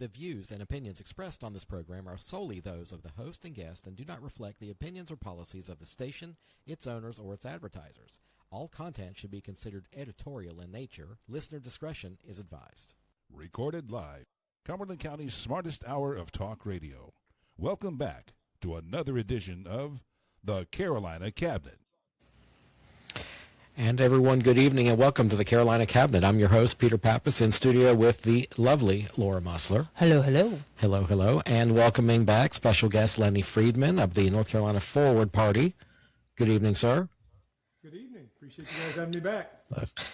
The views and opinions expressed on this program are solely those of the host and guest and do not reflect the opinions or policies of the station, its owners, or its advertisers. All content should be considered editorial in nature. Listener discretion is advised. Recorded live. Cumberland County's smartest hour of talk radio. Welcome back to another edition of the Carolina Cabinet. And everyone, good evening and welcome to the Carolina Cabinet. I'm your host, Peter Pappas, in studio with the lovely Laura Mussler. Hello, hello. Hello, hello. And welcoming back special guest Lennie Friedman of the North Carolina Forward Party. Good evening, sir. Good evening. Appreciate you guys having me back.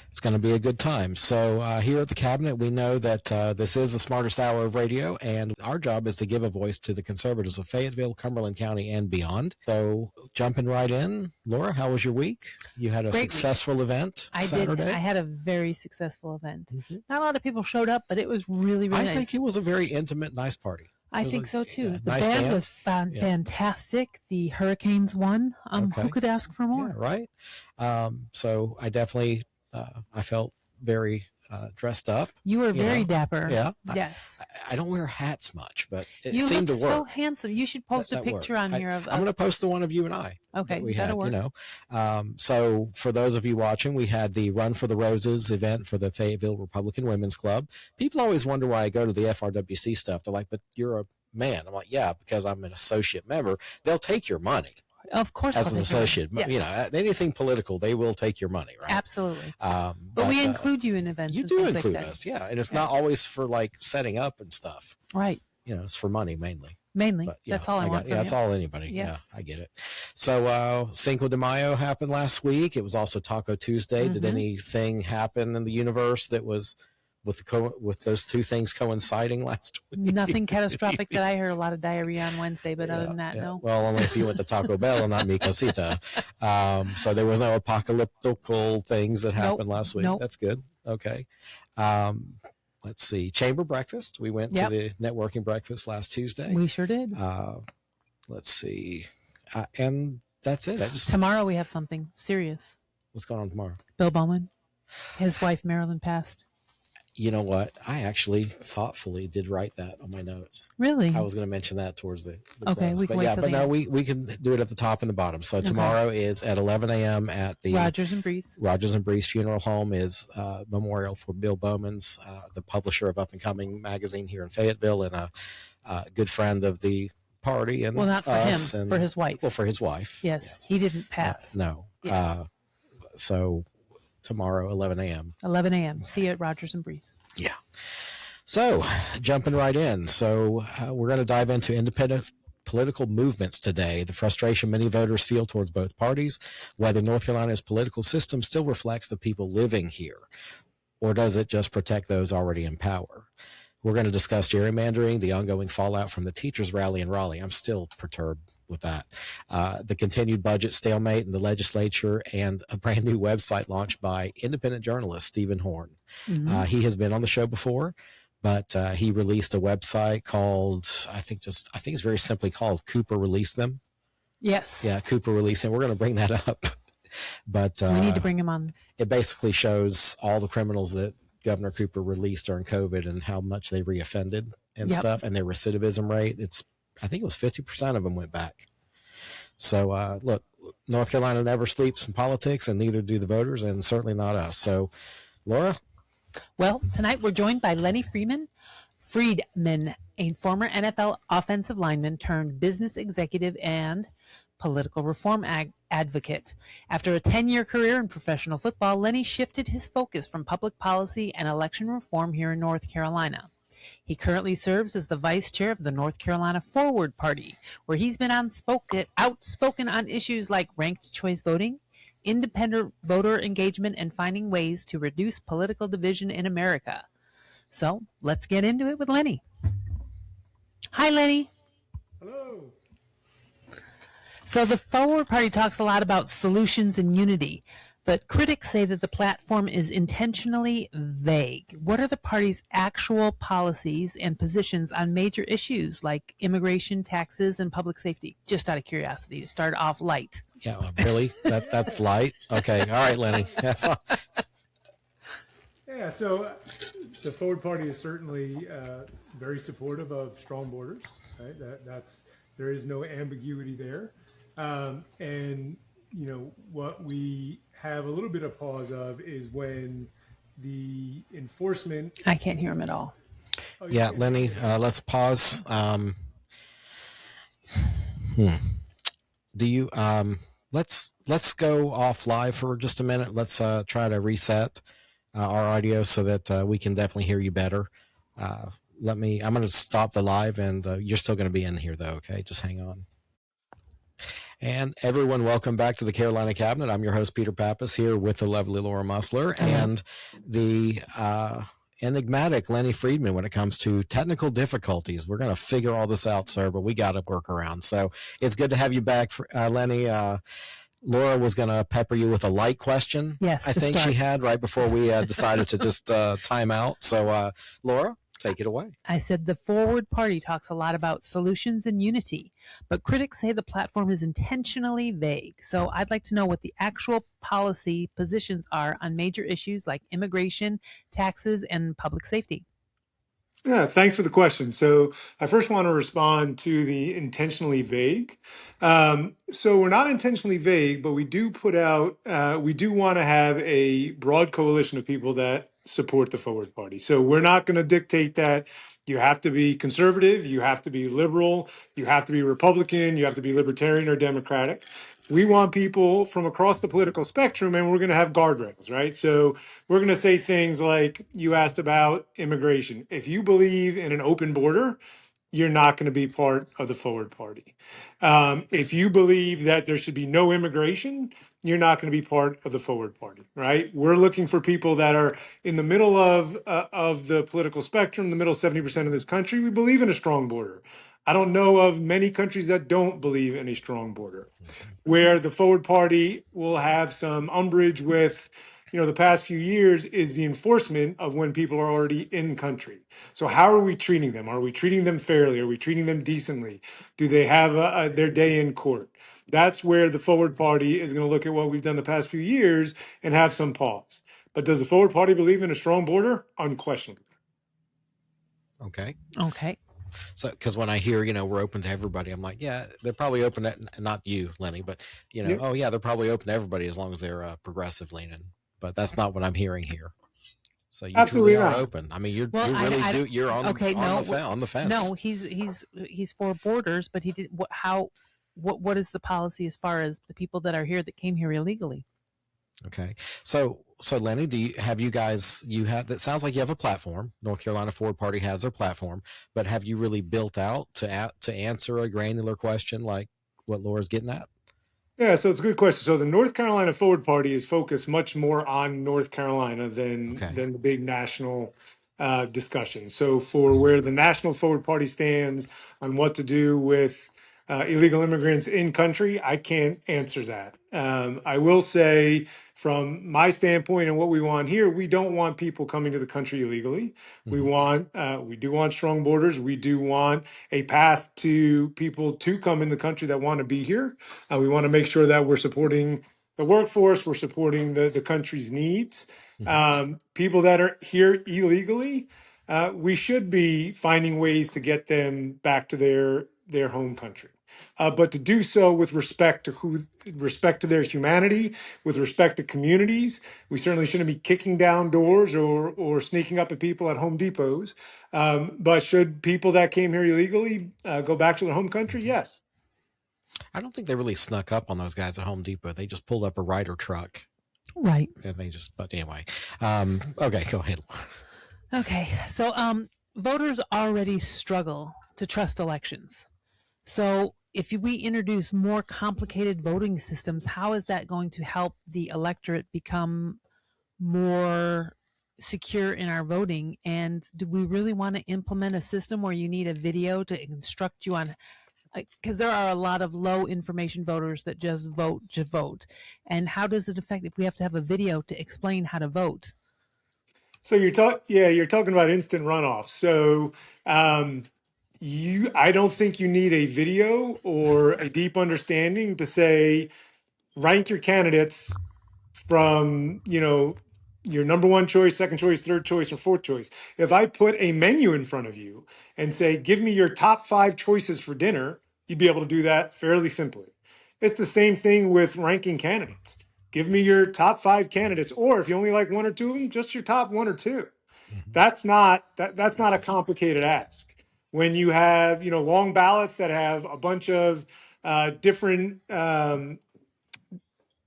It's going to be a good time. So here at the Cabinet, we know that this is the smartest hour of radio, and our job is to give a voice to the conservatives of Fayetteville, Cumberland County, and beyond. So jumping right in, Laura, how was your week? You had a successful event Saturday? I did. I had a very successful event. Mm-hmm. Not a lot of people showed up, but it was really nice. I think it was a very intimate, nice party. I think so too. The nice band was fantastic. The Hurricanes won. Who could ask for more? Yeah, right. So I definitely, I felt very dressed up. You were very dapper. Yeah. Yes. I don't wear hats much, but it you seemed to look work. So handsome. You should post a picture on here of. I'm going to post the one of you and I. Okay, we that'll had, work. So for those of you watching, we had the Run for the Roses event for the Fayetteville Republican Women's Club. People always wonder why I go to the FRWC stuff. They're like, but you're a man. I'm like, yeah, because I'm an associate member. They'll take your money. Of course, as an associate, yes. Anything political, they will take your money, right? Absolutely. But we include you in events. You and do things include like us, yeah, and it's not always for like setting up and stuff, right? It's for money mainly. But, that's all I want. That's all anybody. Yes. Yeah, I get it. So Cinco de Mayo happened last week. It was also Taco Tuesday. Mm-hmm. Did anything happen in the universe that was with those two things coinciding last week? Nothing catastrophic that I heard. A lot of diarrhea on Wednesday, but other than that, no. Well, only if you went to Taco Bell and not Mi Casita. So there was no apocalyptical things that happened last week. Nope. That's good. Okay. Let's see. Chamber breakfast. We went to the networking breakfast last Tuesday. We sure did. Let's see. And that's it. Tomorrow we have something serious. What's going on tomorrow? Bill Bowman. His wife, Marilyn, passed. You know what? I actually thoughtfully did write that on my notes. Really? I was going to mention that towards the okay, close. We can wait till the end. We can do it at the top and the bottom. So tomorrow is at 11 a.m. at the Rogers and Breese Funeral Home is memorial for Bill Bowman's, the publisher of Up and Coming magazine here in Fayetteville, and a good friend of the party. And not for him, for his wife. Well, for his wife. Yes. He didn't pass. No. Yes. So tomorrow, 11 a.m. 11 a.m. See you at Rogers and Breese. Yeah. So jumping right in. So we're going to dive into independent political movements today, the frustration many voters feel towards both parties, whether North Carolina's political system still reflects the people living here, or does it just protect those already in power? We're going to discuss gerrymandering, the ongoing fallout from the teachers' rally in Raleigh. I'm still perturbed with that. The continued budget stalemate in the legislature, and a brand new website launched by independent journalist Stephen Horn. Mm-hmm. He has been on the show before, but he released a website called, I think it's very simply called Cooper Release Them. Yes. Yeah, Cooper Release Them. We're going to bring that up. But we need to bring him on. It basically shows all the criminals that Governor Cooper released during COVID and how much they reoffended and stuff, and their recidivism rate. I think it was 50% of them went back. So look, North Carolina never sleeps in politics, and neither do the voters, and certainly not us. So, Laura? Well, tonight we're joined by Lennie Friedman, a former NFL offensive lineman turned business executive and political reform advocate. After a 10-year career in professional football, Lennie shifted his focus from public policy and election reform here in North Carolina. He currently serves as the vice chair of the North Carolina Forward Party, where he's been outspoken on issues like ranked choice voting, independent voter engagement, and finding ways to reduce political division in America. So let's get into it with Lennie. Hi, Lennie. Hello. So the Forward Party talks a lot about solutions and unity, but critics say that the platform is intentionally vague. What are the party's actual policies and positions on major issues like immigration, taxes, and public safety? Just out of curiosity, to start off light. Yeah, really? That's light? Okay. All right, Lennie. Yeah, so the Forward Party is certainly very supportive of strong borders. Right? There is no ambiguity there. And what we have a little bit of pause of is when the enforcement. I can't hear him at all. Oh, Yeah, Lenny, let's pause. Do you let's go off live for just a minute. Let's try to reset our audio so that we can definitely hear you better. I'm going to stop the live, and you're still going to be in here though. Okay, just hang on. And everyone, welcome back to the Carolina Cabinet. I'm your host, Peter Pappas, here with the lovely Laura Mussler and the enigmatic Lennie Friedman when it comes to technical difficulties. We're going to figure all this out, sir, but we got to work around. So it's good to have you back, Lennie. Laura was going to pepper you with a light question. Yes, I think she had right before we decided to just time out. So, Laura, take it away. I said the Forward Party talks a lot about solutions and unity, but critics say the platform is intentionally vague. So I'd like to know what the actual policy positions are on major issues like immigration, taxes, and public safety. Yeah, thanks for the question. So I first want to respond to the intentionally vague. So we're not intentionally vague, but we do we do want to have a broad coalition of people that support the Forward Party. So we're not going to dictate that you have to be conservative, you have to be liberal, you have to be Republican, you have to be libertarian or Democratic. We want people from across the political spectrum, and we're going to have guardrails, right? So we're going to say things like you asked about immigration. If you believe in an open border, you're not going to be part of the Forward Party. If you believe that there should be no immigration, you're not going to be part of the Forward Party, right? We're looking for people that are in the middle of the political spectrum, the middle 70% of this country. We believe in a strong border. I don't know of many countries that don't believe in a strong border, where the Forward Party will have some umbrage with, the past few years is the enforcement of when people are already in country. So how are we treating them? Are we treating them fairly? Are we treating them decently? Do they have their day in court? That's where the Forward Party is going to look at what we've done the past few years and have some pause. But does the Forward Party believe in a strong border? Unquestionably. Okay. So, because when I hear, we're open to everybody, I'm like, yeah, they're probably open to, not you, Lennie, but, Yep. Oh, yeah, they're probably open to everybody as long as they're progressive leaning. But that's not what I'm hearing here. So you Absolutely truly are not. open. I mean, you're on the fence. No, he's for borders, but he did what is the policy as far as the people that are here that came here illegally? Okay. So Lennie, that sounds like you have a platform. North Carolina Forward Party has their platform, but have you really built out to answer a granular question like what Laura's getting at? Yeah, so it's a good question. So the North Carolina Forward Party is focused much more on North Carolina than the big national discussion. So for where the National Forward Party stands on what to do with illegal immigrants in country, I can't answer that. I will say from my standpoint and what we want here, we don't want people coming to the country illegally. Mm-hmm. We do want strong borders. We do want a path to people to come in the country that want to be here. We want to make sure that we're supporting the workforce, we're supporting the country's needs. Mm-hmm. People that are here illegally, we should be finding ways to get them back to their home country. But to do so with respect to their humanity, with respect to communities. We certainly shouldn't be kicking down doors or sneaking up at people at Home Depots. But should people that came here illegally go back to their home country? Yes. I don't think they really snuck up on those guys at Home Depot. They just pulled up a Ryder truck. Right. And but anyway. Okay, go ahead. Okay. So voters already struggle to trust elections. So if we introduce more complicated voting systems, how is that going to help the electorate become more secure in our voting? And do we really want to implement a system where you need a video to instruct you on, because there are a lot of low information voters that just vote. And how does it affect if we have to have a video to explain how to vote? So you're talking about instant runoff. So I don't think you need a video or a deep understanding to say rank your candidates from your number one choice, second choice, third choice, or fourth choice. If I put a menu in front of you and say, give me your top 5 choices for dinner, you'd be able to do that fairly simply. It's the same thing with ranking candidates. Give me your top 5 candidates, or if you only like one or two of them, just your top 1 or 2. That's not a complicated ask. When you have long ballots that have a bunch of different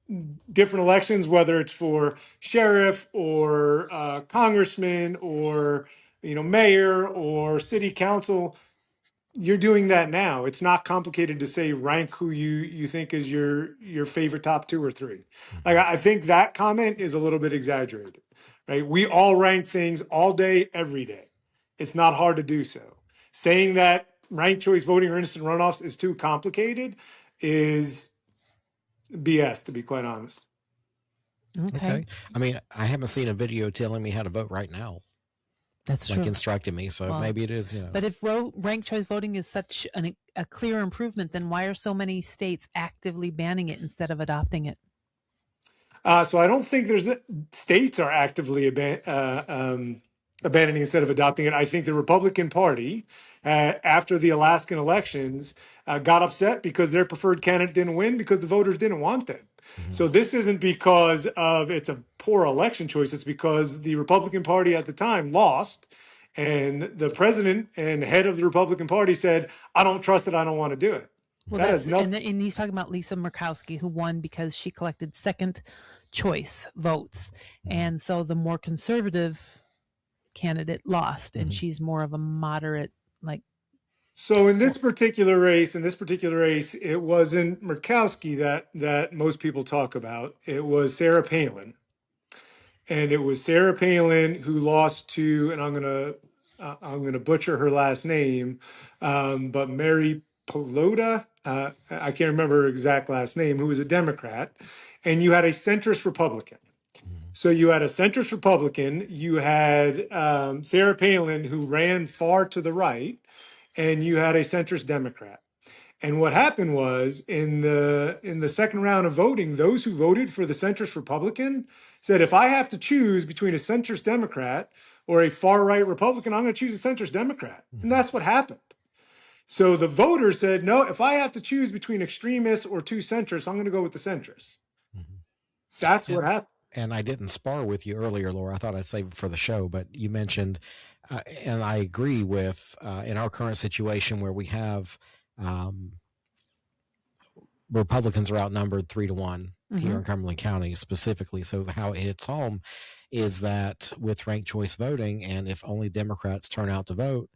elections, whether it's for sheriff or congressman or mayor or city council, you're doing that now. It's not complicated to say rank who you think is your favorite top 2 or 3. Like, I think that comment is a little bit exaggerated, right? We all rank things all day, every day. It's not hard to do so. Saying that ranked choice voting or instant runoffs is too complicated is BS, to be quite honest. Okay. I mean, I haven't seen a video telling me how to vote right now, That's like true. instructing me. So Well, maybe it is, But if ranked choice voting is such a clear improvement, then why are so many states actively banning it instead of adopting it? So I don't think states are actively abandoning instead of adopting it. I think the Republican Party, after the Alaskan elections, got upset because their preferred candidate didn't win because the voters didn't want them. So this isn't because of it's a poor election choice. It's because the Republican Party at the time lost, and the president and head of the Republican Party said, "I don't trust it. I don't want to do it." Well, That that's has nothing. and he's talking about Lisa Murkowski, who won because she collected second choice votes, and so the more conservative candidate lost, and she's more of a moderate, like. So in this particular race, it wasn't Murkowski that most people talk about. It was Sarah Palin, and it was Sarah Palin who lost to, and I'm gonna butcher her last name, but Mary Pelota. I can't remember her exact last name. Who was a Democrat, and you had a centrist Republican. So you had a centrist Republican. You had Sarah Palin, who ran far to the right, and you had a centrist Democrat. And what happened was in the second round of voting, those who voted for the centrist Republican said, if I have to choose between a centrist Democrat or a far right Republican, I'm going to choose a centrist Democrat. And that's what happened. So the voters said, no, if I have to choose between extremists or 2 centrists, I'm going to go with the centrists. That's what happened. And I didn't spar with you earlier, Laura. I thought I'd save it for the show, but you mentioned, and I agree with, in our current situation where we have Republicans are outnumbered 3-1 here in Cumberland County specifically. So how it hits home is that with ranked choice voting, and if only Democrats turn out to vote,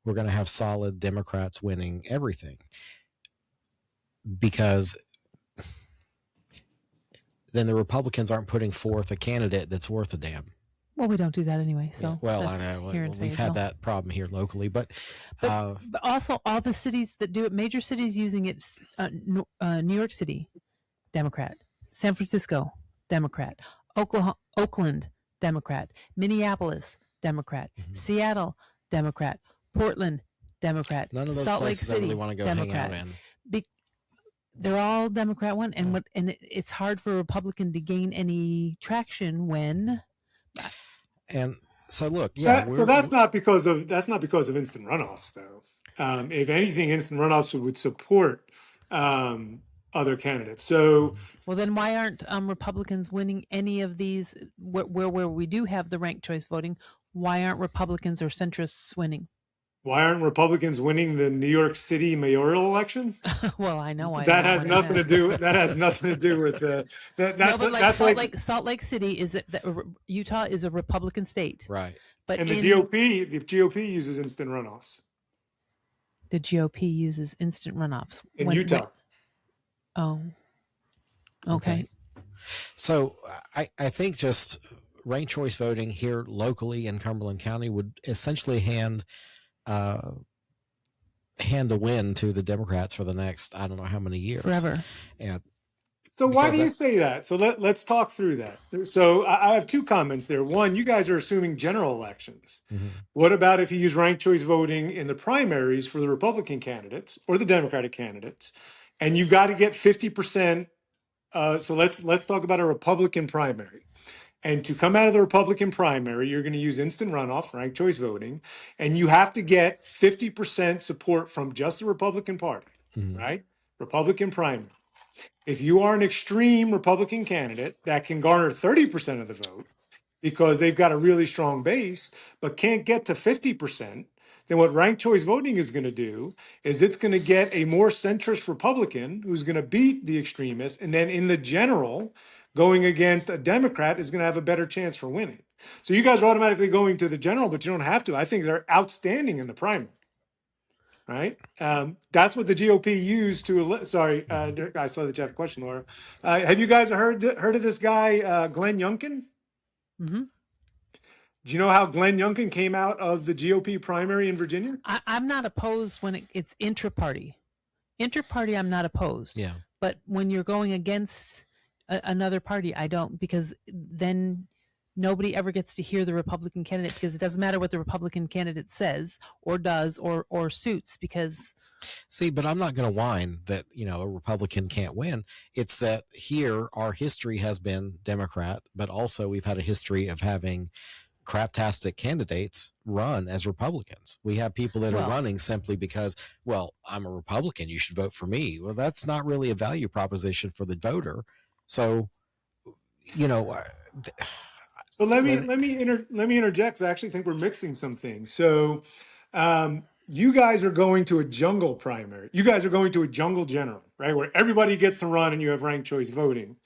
we're going to have solid Democrats winning everything, because then the Republicans aren't putting forth a candidate that's worth a damn. Well, we don't do that anyway. So Yeah, well, I know we've had that problem here locally, but also all the cities that do it, major cities using it, New York City, Democrat; San Francisco, Democrat; Oakland, Democrat; Minneapolis, Democrat; Seattle, Democrat; Portland, Democrat; none of those Salt Lake places City, I really want to go Democrat. hang out in. They're all Democrat one, and it's hard for a Republican to gain any traction when. And so look, yeah. So that's not because of instant runoffs, though. If anything, instant runoffs would support other candidates. So, well, then why aren't Republicans winning any of these where we do have the ranked choice voting? Why aren't Republicans or centrists winning? Why aren't Republicans winning the New York City mayoral election? Well, I know why. That has nothing to do. That has nothing to do with the. Salt Lake City is Utah is a Republican state, right? But and the GOP uses instant runoffs. The GOP uses instant runoffs in Utah. Oh, okay. So I think just ranked choice voting here locally in Cumberland County would essentially hand a win to the Democrats for the next, I don't know how many years. Forever. And so why do you say that? So let's talk through that. So I have 2 comments there. One, you guys are assuming general elections. What about if you use ranked choice voting in the primaries for the Republican candidates or the Democratic candidates, and you've got to get 50%. So let's talk about a Republican primary. And to come out of the Republican primary, you're going to use instant runoff, ranked choice voting, and you have to get 50% support from just the Republican Party, right? Republican primary. If you are an extreme Republican candidate that can garner 30% of the vote because they've got a really strong base, but can't get to 50%, then what ranked choice voting is going to do is it's going to get a more centrist Republican who's going to beat the extremists. And then in the general, going against a Democrat is going to have a better chance for winning. So you guys are automatically going to the general, but you don't have to. I think they're outstanding in the primary. Right. That's what the GOP used to. Sorry, I saw that you have a question, Laura. Have you guys heard of this guy, Glenn Youngkin? Mm-hmm. Do you know how Glenn Youngkin came out of the GOP primary in Virginia? I'm not opposed when it's intra-party. Inter-party, I'm not opposed. Yeah. But when you're going against another party, I don't, because then nobody ever gets to hear the Republican candidate, because it doesn't matter what the Republican candidate says or does or suits, because. See, but I'm not going to whine that, a Republican can't win. It's that here our history has been Democrat, but also we've had a history of having craptastic candidates run as Republicans. We have people that are running simply because, I'm a Republican, you should vote for me. Well, that's not really a value proposition for the voter. So, So let me interject. 'Cause I actually think we're mixing some things. So, you guys are going to a jungle primary. You guys are going to a jungle general, right, where everybody gets to run and you have ranked choice voting.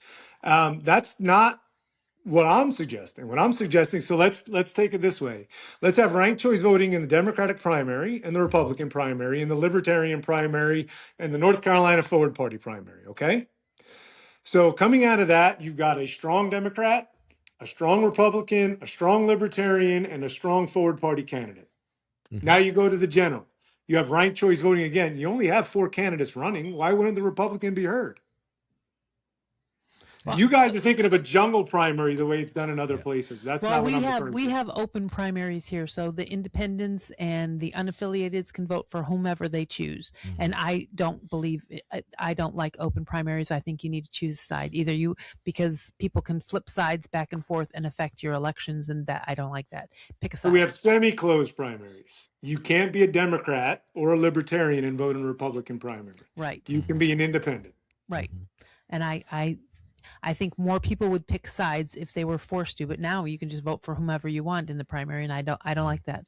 That's not what I'm suggesting. What I'm suggesting. So let's take it this way. Let's have ranked choice voting in the Democratic primary and the Republican primary and the Libertarian primary and the North Carolina Forward Party primary. Okay. So coming out of that, you've got a strong Democrat, a strong Republican, a strong Libertarian, and a strong Forward Party candidate. Now you go to the general. You have ranked choice voting again. You only have 4 candidates running. Why wouldn't the Republican be heard? You guys are thinking of a jungle primary the way it's done in other places. That's not what I'm referring to. We have open primaries here, so the independents and the unaffiliateds can vote for whomever they choose. And I don't like open primaries. I think you need to choose a side. Because people can flip sides back and forth and affect your elections, and that I don't like that. Pick a side. So we have semi-closed primaries. You can't be a Democrat or a Libertarian and vote in a Republican primary. Right. You can be an independent. Right. And I think more people would pick sides if they were forced to, but now you can just vote for whomever you want in the primary, and I don't like that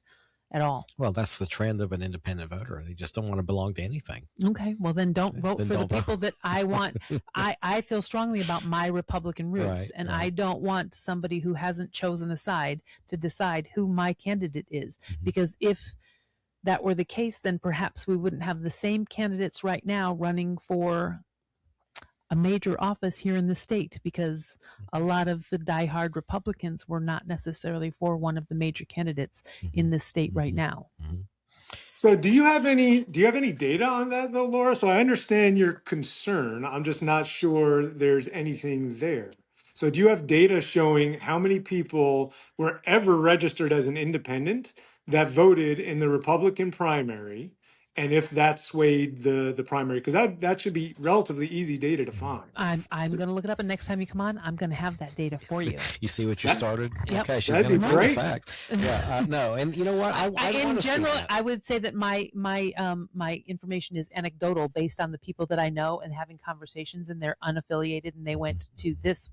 at all. Well, that's the trend of an independent voter. They just don't want to belong to anything. Okay, well then don't vote for the people that I want. I feel strongly about my Republican roots, and I don't want somebody who hasn't chosen a side to decide who my candidate is, because if that were the case, then perhaps we wouldn't have the same candidates right now running for a major office here in the state, because a lot of the diehard Republicans were not necessarily for one of the major candidates in this state right now. So do you have any data on that though, Laura? So I understand your concern. I'm just not sure there's anything there. So do you have data showing how many people were ever registered as an independent that voted in the Republican primary, and if that swayed the primary? Because that should be relatively easy data to find. I'm going to look it up, and next time you come on, I'm going to have that data for you. You see what you started? Yep. Okay, she's That'd going to be know the great. fact. Yeah, no, and you know what? I in wanna see general, that. I would say that my information is anecdotal based on the people that I know and having conversations, and they're unaffiliated, and they went to this,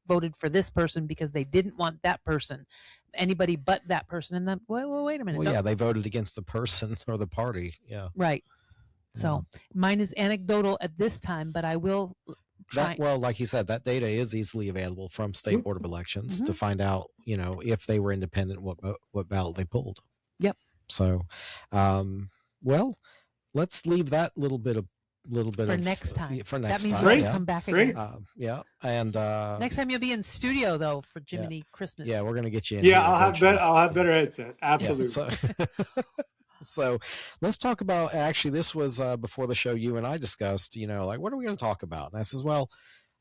voted for this person because they didn't want that person, anybody but that person. And then, well, wait a minute. Well, yeah, they voted against the person or the party. Yeah. Right. So mine is anecdotal at this time, but I will try. Well, like you said, that data is easily available from State Board of Elections to find out, if they were independent, what ballot they pulled. Yep. So, well, let's leave that little bit for next time. For next that means time, you'll come back again. yeah, and next time you'll be in studio though for Jiminy Christmas. Yeah, we're gonna get you in. Yeah, here I'll have better headset. Absolutely. Yeah, so let's talk about. Actually, this was before the show. You and I discussed. Like, what are we going to talk about? And I says, well,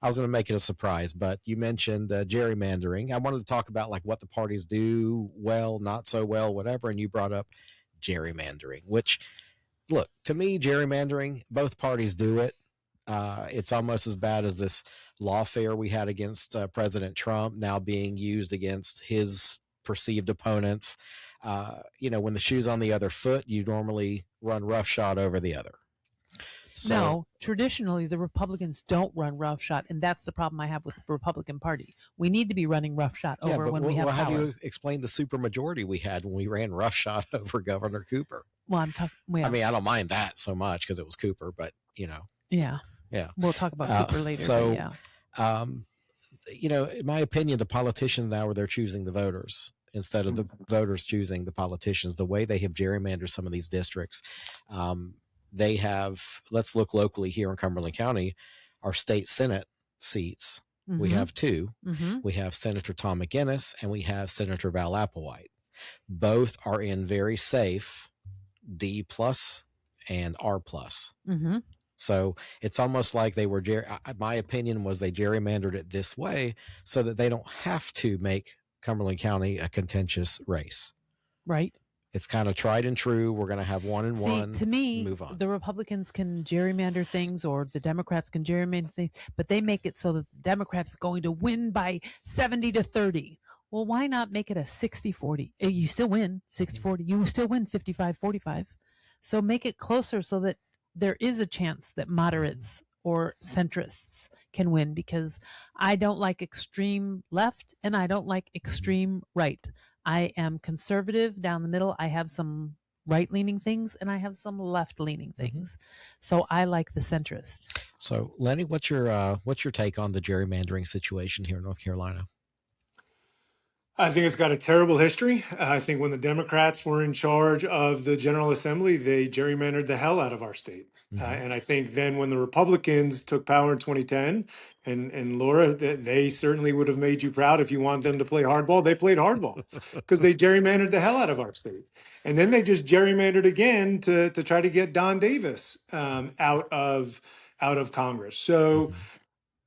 I was going to make it a surprise, but you mentioned gerrymandering. I wanted to talk about like what the parties do well, not so well, whatever. And you brought up gerrymandering, which, look, to me, gerrymandering, both parties do it. It's almost as bad as this lawfare we had against President Trump now being used against his perceived opponents. When the shoe's on the other foot, you normally run roughshod over the other. So, no, traditionally the Republicans don't run roughshod, and that's the problem I have with the Republican Party. We need to be running roughshod over when we have how power. do you explain the supermajority we had when we ran roughshod over Governor Cooper? Well, I'm talking. I mean, I don't mind that so much because it was Cooper, but Yeah. We'll talk about Cooper later. So, yeah. in my opinion, the politicians now they're choosing the voters instead of the voters choosing the politicians. The way they have gerrymandered some of these districts, they have. Let's look locally here in Cumberland County, our state Senate seats. Mm-hmm. We have two. Mm-hmm. We have Senator Tom McGinnis and we have Senator Val Applewhite. Both are in very safe D+ and R+. Mm-hmm. So it's almost like they were, my opinion was they gerrymandered it this way so that they don't have to make Cumberland County a contentious race. Right. It's kind of tried and true. We're going to have 1 and 1. To me, move on. The Republicans can gerrymander things or the Democrats can gerrymander things, but they make it so that the Democrats are going to win by 70-30. Well, why not make it a 60-40? You still win 60-40. You still win 55-45. So make it closer so that there is a chance that moderates or centrists can win, because I don't like extreme left and I don't like extreme right. I am conservative down the middle. I have some right-leaning things and I have some left-leaning things. Mm-hmm. So I like the centrist. So Lennie, what's your take on the gerrymandering situation here in North Carolina? I think it's got a terrible history. I think when the Democrats were in charge of the General Assembly, they gerrymandered the hell out of our state. Mm-hmm. And I think then when the Republicans took power in 2010, and Laura, they certainly would have made you proud if you want them to play hardball. They played hardball because they gerrymandered the hell out of our state. And then they just gerrymandered again to try to get Don Davis out of Congress. So,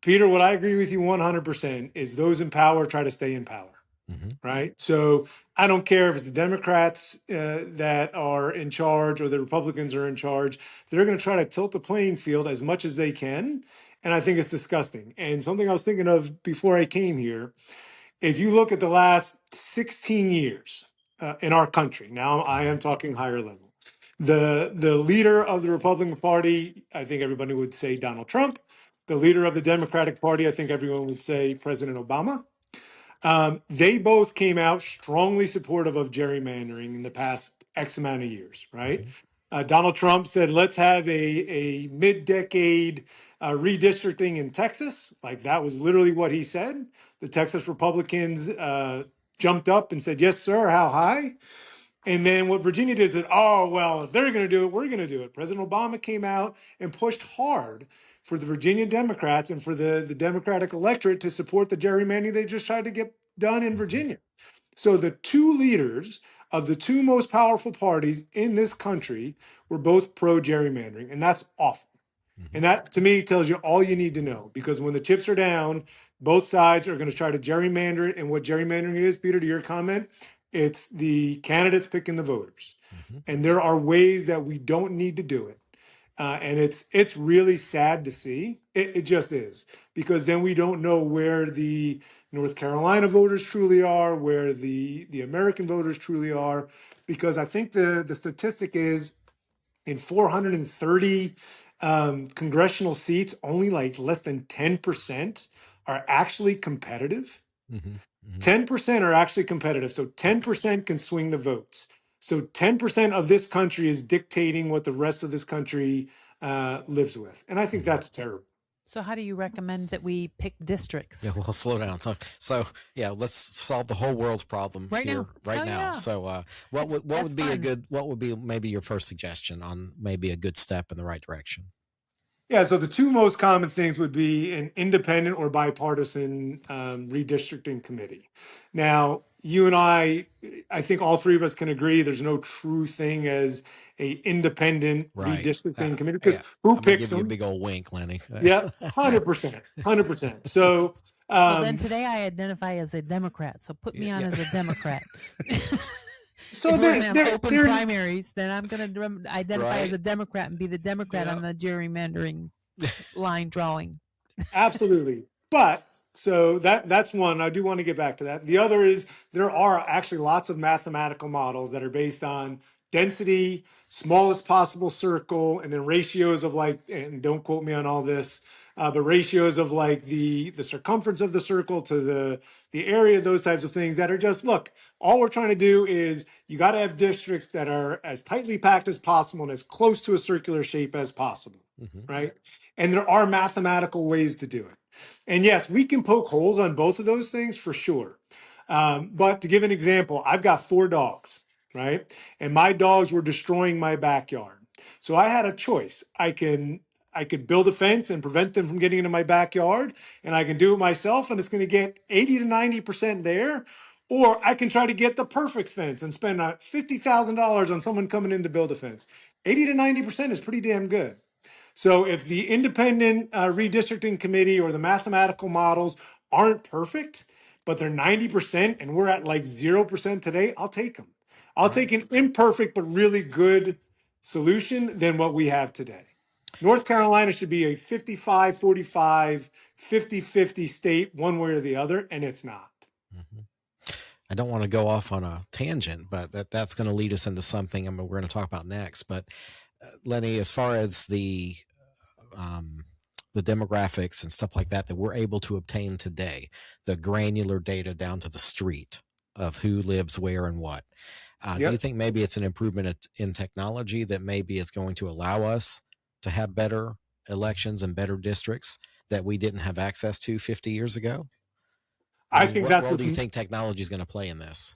Peter, what I agree with you 100% is those in power try to stay in power. Mm-hmm. Right. So I don't care if it's the Democrats that are in charge or the Republicans are in charge. They're going to try to tilt the playing field as much as they can. And I think it's disgusting. And something I was thinking of before I came here, if you look at the last 16 years in our country, now I am talking higher level, the leader of the Republican Party, I think everybody would say Donald Trump. The leader of the Democratic Party, I think everyone would say President Obama. They both came out strongly supportive of gerrymandering in the past X amount of years, right? Donald Trump said, let's have a mid-decade redistricting in Texas. Like that was literally what he said. The Texas Republicans jumped up and said, yes, sir, how high? And then what Virginia did is, oh, well, if they're going to do it, we're going to do it. President Obama came out and pushed hard for the Virginia Democrats and for the Democratic electorate to support the gerrymandering they just tried to get done in Virginia. So the two leaders of the two most powerful parties in this country were both pro-gerrymandering, and that's awful. Mm-hmm. And that, to me, tells you all you need to know, because when the chips are down, both sides are going to try to gerrymander it. And what gerrymandering is, Peter, to your comment, it's the candidates picking the voters. Mm-hmm. And there are ways that we don't need to do it. And it's really sad to see. It just is, because then we don't know where the North Carolina voters truly are, where the American voters truly are, because I think the statistic is in 430 congressional seats, only like less than 10% are actually competitive. Mm-hmm. Mm-hmm. 10% are actually competitive. So 10% can swing the votes. So 10% of this country is dictating what the rest of this country lives with. And I think that's terrible. So how do you recommend that we pick districts? Yeah, well, slow down. So, yeah, let's solve the whole world's problem right now. Yeah. So, what would be maybe your first suggestion on maybe a good step in the right direction? Yeah, so the two most common things would be an independent or bipartisan redistricting committee. Now, you and I think all three of us can agree there's no true thing as a independent redistricting committee, because who picks them? Give you a big old wink, Lennie. Yeah, 100%. So well, then today I identify as a Democrat, so put me on as a Democrat. So if we're gonna have open primaries, then I'm going to identify as a Democrat and be the Democrat on the gerrymandering line drawing. Absolutely. But so that's one. I do want to get back to that. The other is there are actually lots of mathematical models that are based on density, smallest possible circle, and then ratios of like, and don't quote me on all this, but ratios of like the circumference of the circle to the area, those types of things that are just, look, all we're trying to do is you got to have districts that are as tightly packed as possible and as close to a circular shape as possible, right? And there are mathematical ways to do it. And yes, we can poke holes on both of those things for sure. But to give an example, I've got 4 dogs, right? And my dogs were destroying my backyard. So I had a choice. I could build a fence and prevent them from getting into my backyard, and I can do it myself, and it's going to get 80 to 90% there. Or I can try to get the perfect fence and spend $50,000 on someone coming in to build a fence. 80 to 90% is pretty damn good. So if the independent redistricting committee or the mathematical models aren't perfect, but they're 90% and we're at like 0% today, I'll take them. I'll take an imperfect but really good solution than what we have today. North Carolina should be a 55-45, 50-50 state one way or the other, and it's not. I don't want to go off on a tangent, but that's going to lead us into something we're going to talk about next. But Lennie, as far as the demographics and stuff like that we're able to obtain today, the granular data down to the street of who lives where and what, do you think maybe it's an improvement in technology that maybe is going to allow us to have better elections and better districts that we didn't have access to 50 years ago? I think what that's role what do you think technology is going to play in this?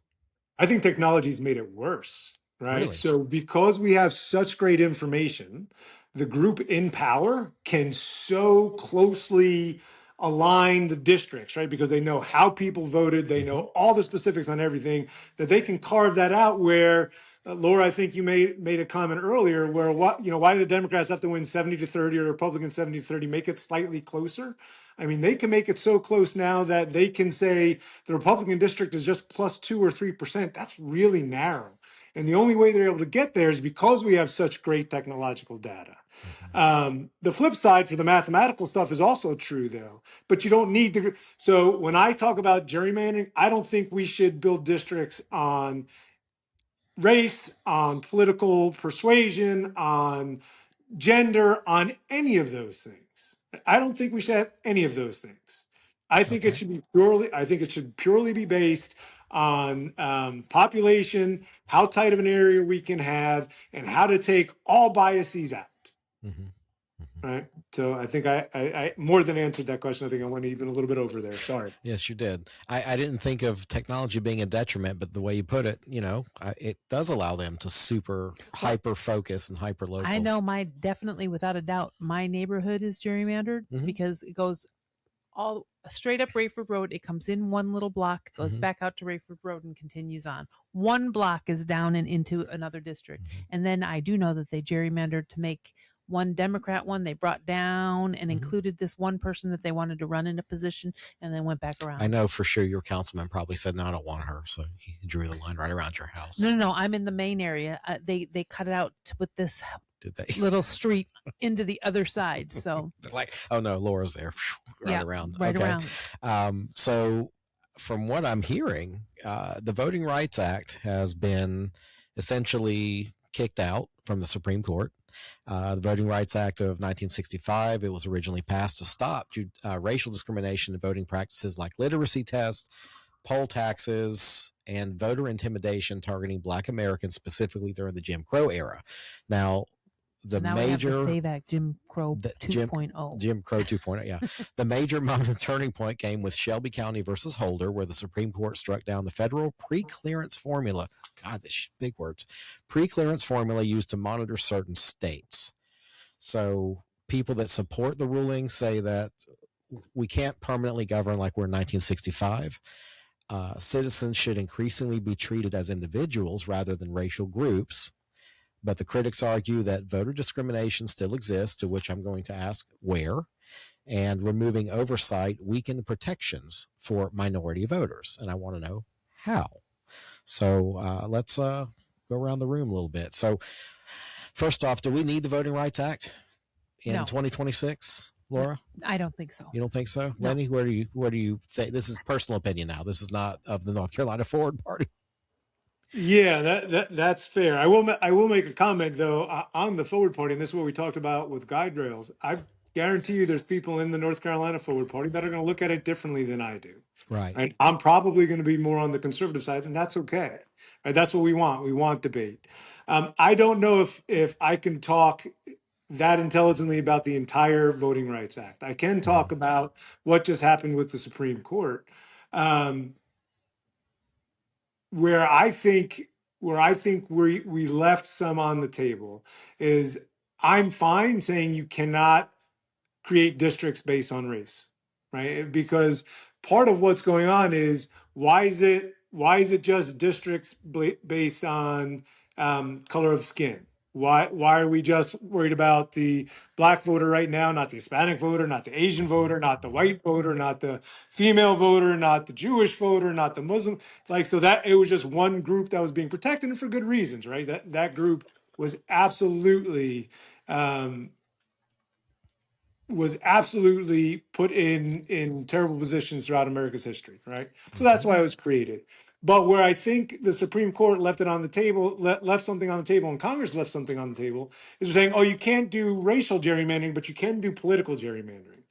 I think technology's made it worse, right? Really? So because we have such great information, the group in power can so closely align the districts, right? Because they know how people voted, they know all the specifics on everything, that they can carve that out where Laura, I think you made a comment earlier where why do the Democrats have to win 70-30 or Republicans 70-30, make it slightly closer? I mean, they can make it so close now that they can say the Republican district is just plus 2 or 3%. That's really narrow. And the only way they're able to get there is because we have such great technological data. The flip side for the mathematical stuff is also true, though. But you don't need to. So when I talk about gerrymandering, I don't think we should build districts on race, on political persuasion, on gender, on any of those things. I don't think we should have any of those things. I think it should purely be based on population, how tight of an area we can have, and how to take all biases out. Right. So I think I more than answered that question. I think I went even a little bit over there. Sorry. Yes, you did. I didn't think of technology being a detriment, but the way you put it, it does allow them to super hyper focus and hyper local. I know definitely without a doubt, my neighborhood is gerrymandered because it goes all straight up Rayford Road. It comes in one little block, goes back out to Rayford Road and continues on. One block is down and into another district. And then I do know that they gerrymandered to make one Democrat one they brought down and included this one person that they wanted to run in a position and then went back around. I know for sure your councilman probably said, no, I don't want her. So he drew the line right around your house. No, I'm in the main area. They cut it out to put this little street into the other side. So like, oh no, Laura's there around. Right around. So from what I'm hearing, the Voting Rights Act has been essentially kicked out from the Supreme Court. The Voting Rights Act of 1965, it was originally passed to stop racial discrimination in voting practices like literacy tests, poll taxes, and voter intimidation targeting Black Americans, specifically during the Jim Crow era. Now, now major we have to say that Jim Crow 2.0. Jim Crow 2.0, yeah. The major moment turning point came with Shelby County versus Holder, where the Supreme Court struck down the federal pre-clearance formula. God, this big words. Pre-clearance formula used to monitor certain states. So people that support the ruling say that we can't permanently govern like we're in 1965. Citizens should increasingly be treated as individuals rather than racial groups. But the critics argue that voter discrimination still exists, to which I'm going to ask where, and removing oversight weakened protections for minority voters. And I want to know how. So let's go around the room a little bit. So first off, do we need the Voting Rights Act? in No. 2026, Laura? I don't think so. You don't think so? No. Lenny, where do you think? This is personal opinion now. This is not of the North Carolina Forward Party. Yeah, that's fair. I will make a comment though on the Forward Party, and this is what we talked about with guide rails. I guarantee you, there's people in the North Carolina Forward Party that are going to look at it differently than I do. Right. Right. I'm probably going to be more on the conservative side, and that's okay. Right. That's what we want. We want debate. I don't know if I can talk that intelligently about the entire Voting Rights Act. I can talk about what just happened with the Supreme Court. Where I think we left some on the table is I'm fine saying you cannot create districts based on race, right? Because part of what's going on is why is it just districts based on color of skin? Why are we just worried about the black voter right now, not the Hispanic voter, not the Asian voter, not the white voter, not the female voter, not the Jewish voter, not the Muslim? Like, so that it was just one group that was being protected, and for good reasons, right? That group was absolutely put in terrible positions throughout America's history, right? So that's why it was created. But where I think the Supreme Court left it on the table, left something on the table, and Congress left something on the table, is they're saying, oh, you can't do racial gerrymandering, but you can do political gerrymandering.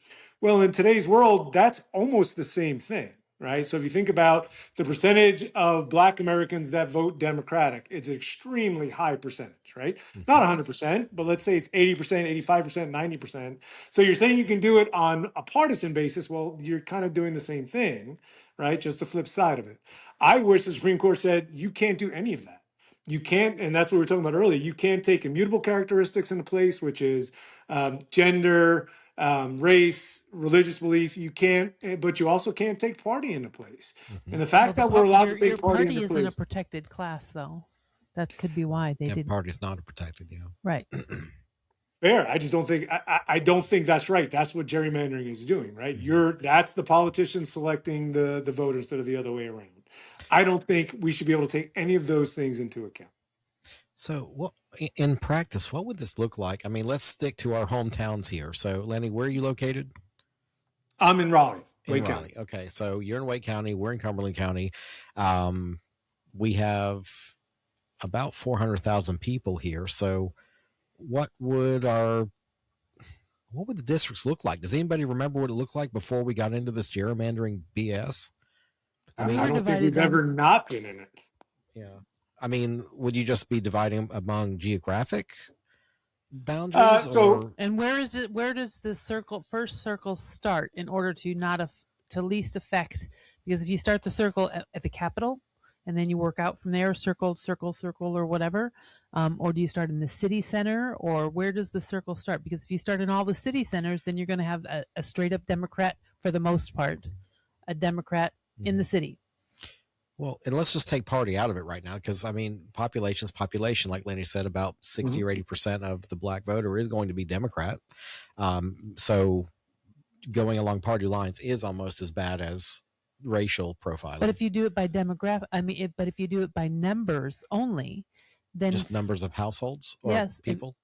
Well, in today's world, that's almost the same thing, right? So if you think about the percentage of Black Americans that vote Democratic, it's an extremely high percentage, right? Not 100%, but let's say it's 80%, 85%, 90%. So you're saying you can do it on a partisan basis. Well, you're kind of doing the same thing, right? Just the flip side of it. I wish the Supreme Court said you can't do any of that. You can't, and that's what we were talking about earlier. You can't take immutable characteristics into place, which is gender, race, religious belief. You can't, but you also can't take party into place. And the fact that we're allowed to take party into isn't place. a protected class, though. That could be why they didn't. Party's not a protected, Right. Fair. I just don't think I don't think that's right. That's what gerrymandering is doing, right? That's the politicians selecting the voters instead of the other way around. I don't think we should be able to take any of those things into account. So, what in practice, what would this look like? I mean, let's stick to our hometowns here. So, Lenny, where are you located? I'm in Raleigh, Wake Raleigh. County. Okay, so you're in Wake County. We're in Cumberland County. We have about 400,000 people here. So, what would the districts look like? Does anybody remember what it looked like before we got into this gerrymandering BS? I don't think we've ever not been in it. Yeah. I mean, would you just be dividing among geographic boundaries? And where does the first circle start in order to least affect? Because if you start the circle at the Capitol and then you work out from there, circle, or whatever, or do you start in the city center, or where does the circle start? Because if you start in all the city centers, then you're going to have a straight up Democrat for the most part, a Democrat in the city. Well, and let's just take party out of it right now, because I mean, population's population, like Lenny said, about 60 or 80% of the Black voter is going to be Democrat. So going along party lines is almost as bad as racial profiling. But if you do it by demographic, but if you do it by numbers only, then just numbers of households or people.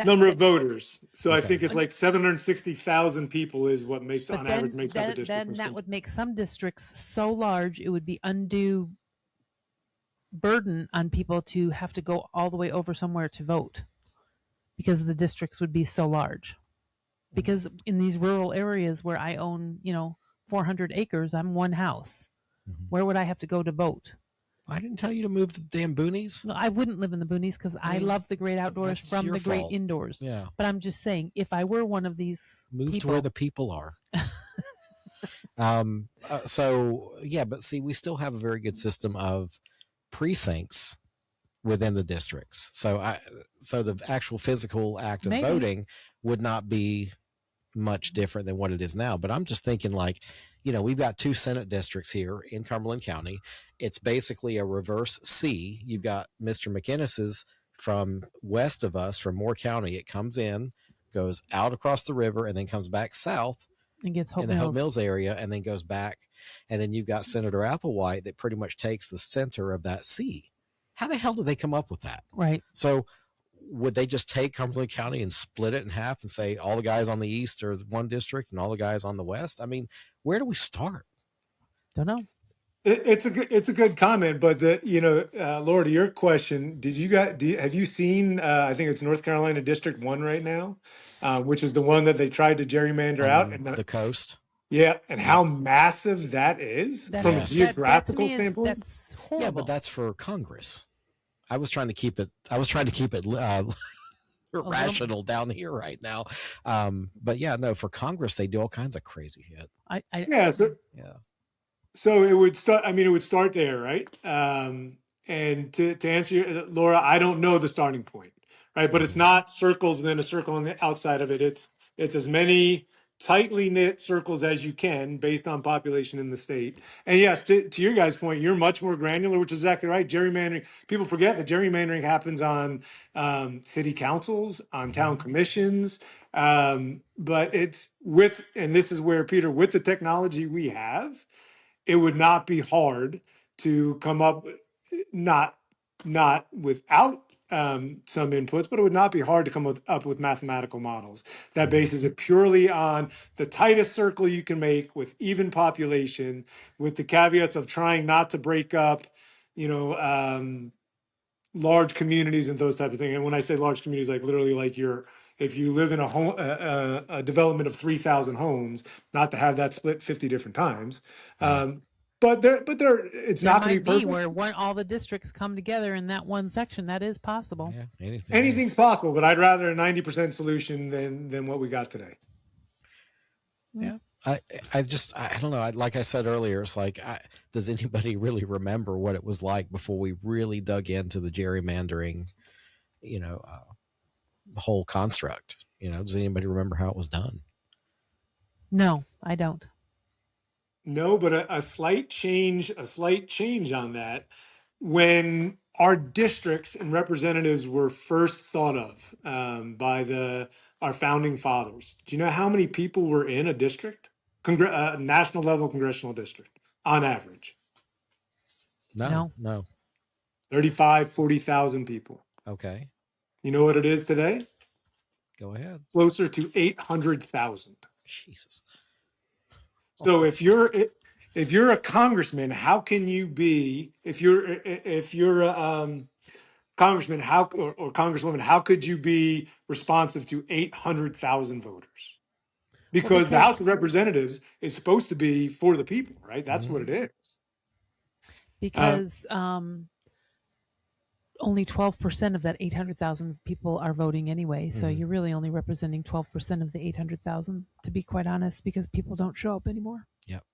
Number of voters. So okay. I think it's like 760,000 people is what average makes up a district. Then that would make some districts so large it would be undue burden on people to have to go all the way over somewhere to vote, because the districts would be so large. Because in these rural areas where I own, 400 acres, I'm one house. Mm-hmm. Where would I have to go to vote? I didn't tell you to move to the damn boonies. No, I wouldn't live in the boonies because I love the great outdoors from the great indoors. Yeah. But I'm just saying, if I were one of these move to where the people are. But see, we still have a very good system of precincts within the districts. So the actual physical act of voting would not be much different than what it is now. But I'm just thinking, like, we've got 2 Senate districts here in Cumberland County. It's basically a reverse C. You've got Mr. McInnes's from west of us, from Moore County. It comes in, goes out across the river, and then comes back south and gets in the Hope Mills area, and then goes back. And then you've got Senator Applewhite that pretty much takes the center of that C. How the hell did they come up with that? Right. So would they just take Cumberland County and split it in half and say all the guys on the east are one district and all the guys on the west? I mean, where do we start? Don't know. It's a good comment, but Laura, to your question, have you seen? I think it's North Carolina District 1 right now, which is the one that they tried to gerrymander out, On and the coast. yeah, and how massive that is from a Yes. geographical standpoint. That's horrible. Yeah, but that's for Congress. I was trying to keep it rational down here right now. But yeah, no, for Congress, they do all kinds of crazy shit. Yeah, so it would start. I mean, it would start there, right? And to answer Laura, I don't know the starting point, right? But it's not circles and then a circle on the outside of it. It's as many tightly knit circles as you can based on population in the state. And yes, to your guys' point, you're much more granular, which is exactly right. Gerrymandering. People forget that gerrymandering happens on city councils, on town commissions. But it's and this is where, Peter, with the technology we have, it would not be hard to come up, not without some inputs, but it would not be hard to come up with mathematical models that bases it purely on the tightest circle you can make with even population, with the caveats of trying not to break up, large communities and those type of things. And when I say large communities, like literally like if you live in a home, a development of 3,000 homes, not to have that split 50 different times. But it's not going to be perfect. Where all the districts come together in that one section. That is possible. Yeah, anything's possible, but I'd rather a 90% solution than what we got today. Yeah. I don't know. Like I said earlier, it's like, does anybody really remember what it was like before we really dug into the gerrymandering, the whole construct? Does anybody remember how it was done? No, I don't. No, but a slight change on that. When our districts and representatives were first thought of by our founding fathers, do you know how many people were in a district? National level congressional district on average? No. 40,000 people. Okay. You know what it is today? Go ahead. Closer to 800,000. Jesus. So if you're a congressman, how can you be, if you're a congressman, or congresswoman, how could you be responsive to 800,000 voters? Because the House of Representatives is supposed to be for the people, right? That's what it is. Because only 12% of that 800,000 people are voting anyway. So you're really only representing 12% of the 800,000, to be quite honest, because people don't show up anymore. Yep.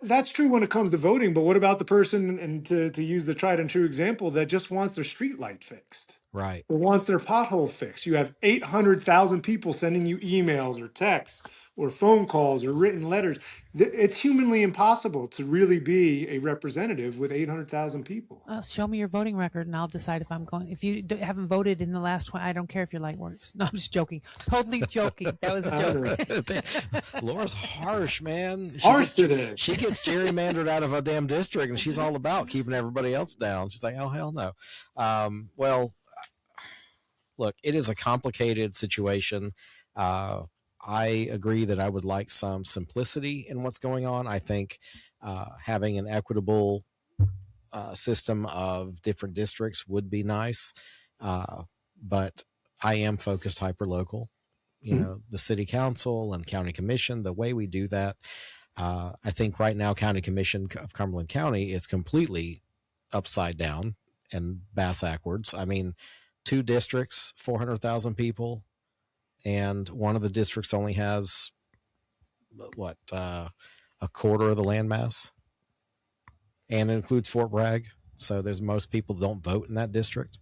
That's true when it comes to voting, but what about the person, and to use the tried and true example, that just wants their street light fixed? Right. Or wants their pothole fixed? You have 800,000 people sending you emails or texts or phone calls or written letters. It's humanly impossible to really be a representative with 800,000 people. Show me your voting record and I'll decide if I'm going. If you haven't voted in the last one, I don't care if your light works. No, I'm just joking. Totally joking. That was a joke. Laura's harsh, man. Harsh today. She gets gerrymandered out of a damn district, and she's all about keeping everybody else down. She's like, oh, hell no. Well, look, it is a complicated situation. I agree that I would like some simplicity in what's going on. I think having an equitable system of different districts would be nice. But I am focused hyper-local. The city council and county commission, the way we do that, I think right now county commission of Cumberland County is completely upside down and bass-backwards. I mean, 2 districts, 400,000 people, and one of the districts only has a quarter of the landmass, and it includes Fort Bragg. So there's most people don't vote in that district.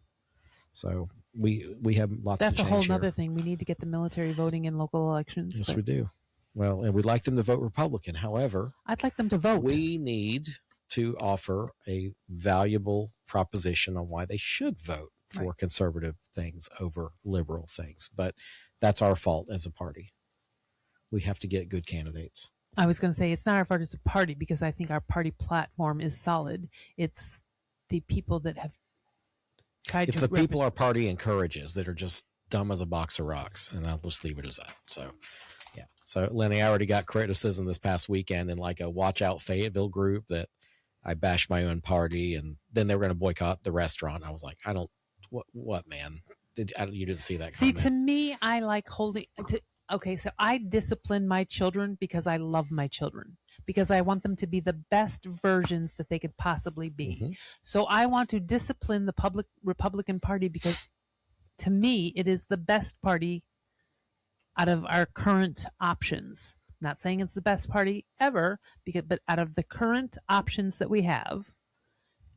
So we have lots of change. That's a whole other thing. We need to get the military voting in local elections. Yes, we do. Well, and we'd like them to vote Republican. However, I'd like them to vote. We need to offer a valuable proposition on why they should vote for conservative things over liberal things. But that's our fault as a party. We have to get good candidates. I was going to say it's not our fault as a party, because I think our party platform is solid. It's the people that have tried It's to the people our represent. party encourages that are just dumb as a box of rocks, and I'll just leave it as that. So, yeah. So, Lenny, I already got criticism this past weekend in like a Watch Out Fayetteville group that I bashed my own party, and then they were going to boycott the restaurant. I was like, I don't, what, man? You didn't see that See, comment? to me, I like holding to. Okay, so I discipline my children because I love my children, because I want them to be the best versions that they could possibly be. Mhm. So I want to discipline the public Republican Party because to me it is the best party out of our current options. Not saying it's the best party ever, but out of the current options that we have,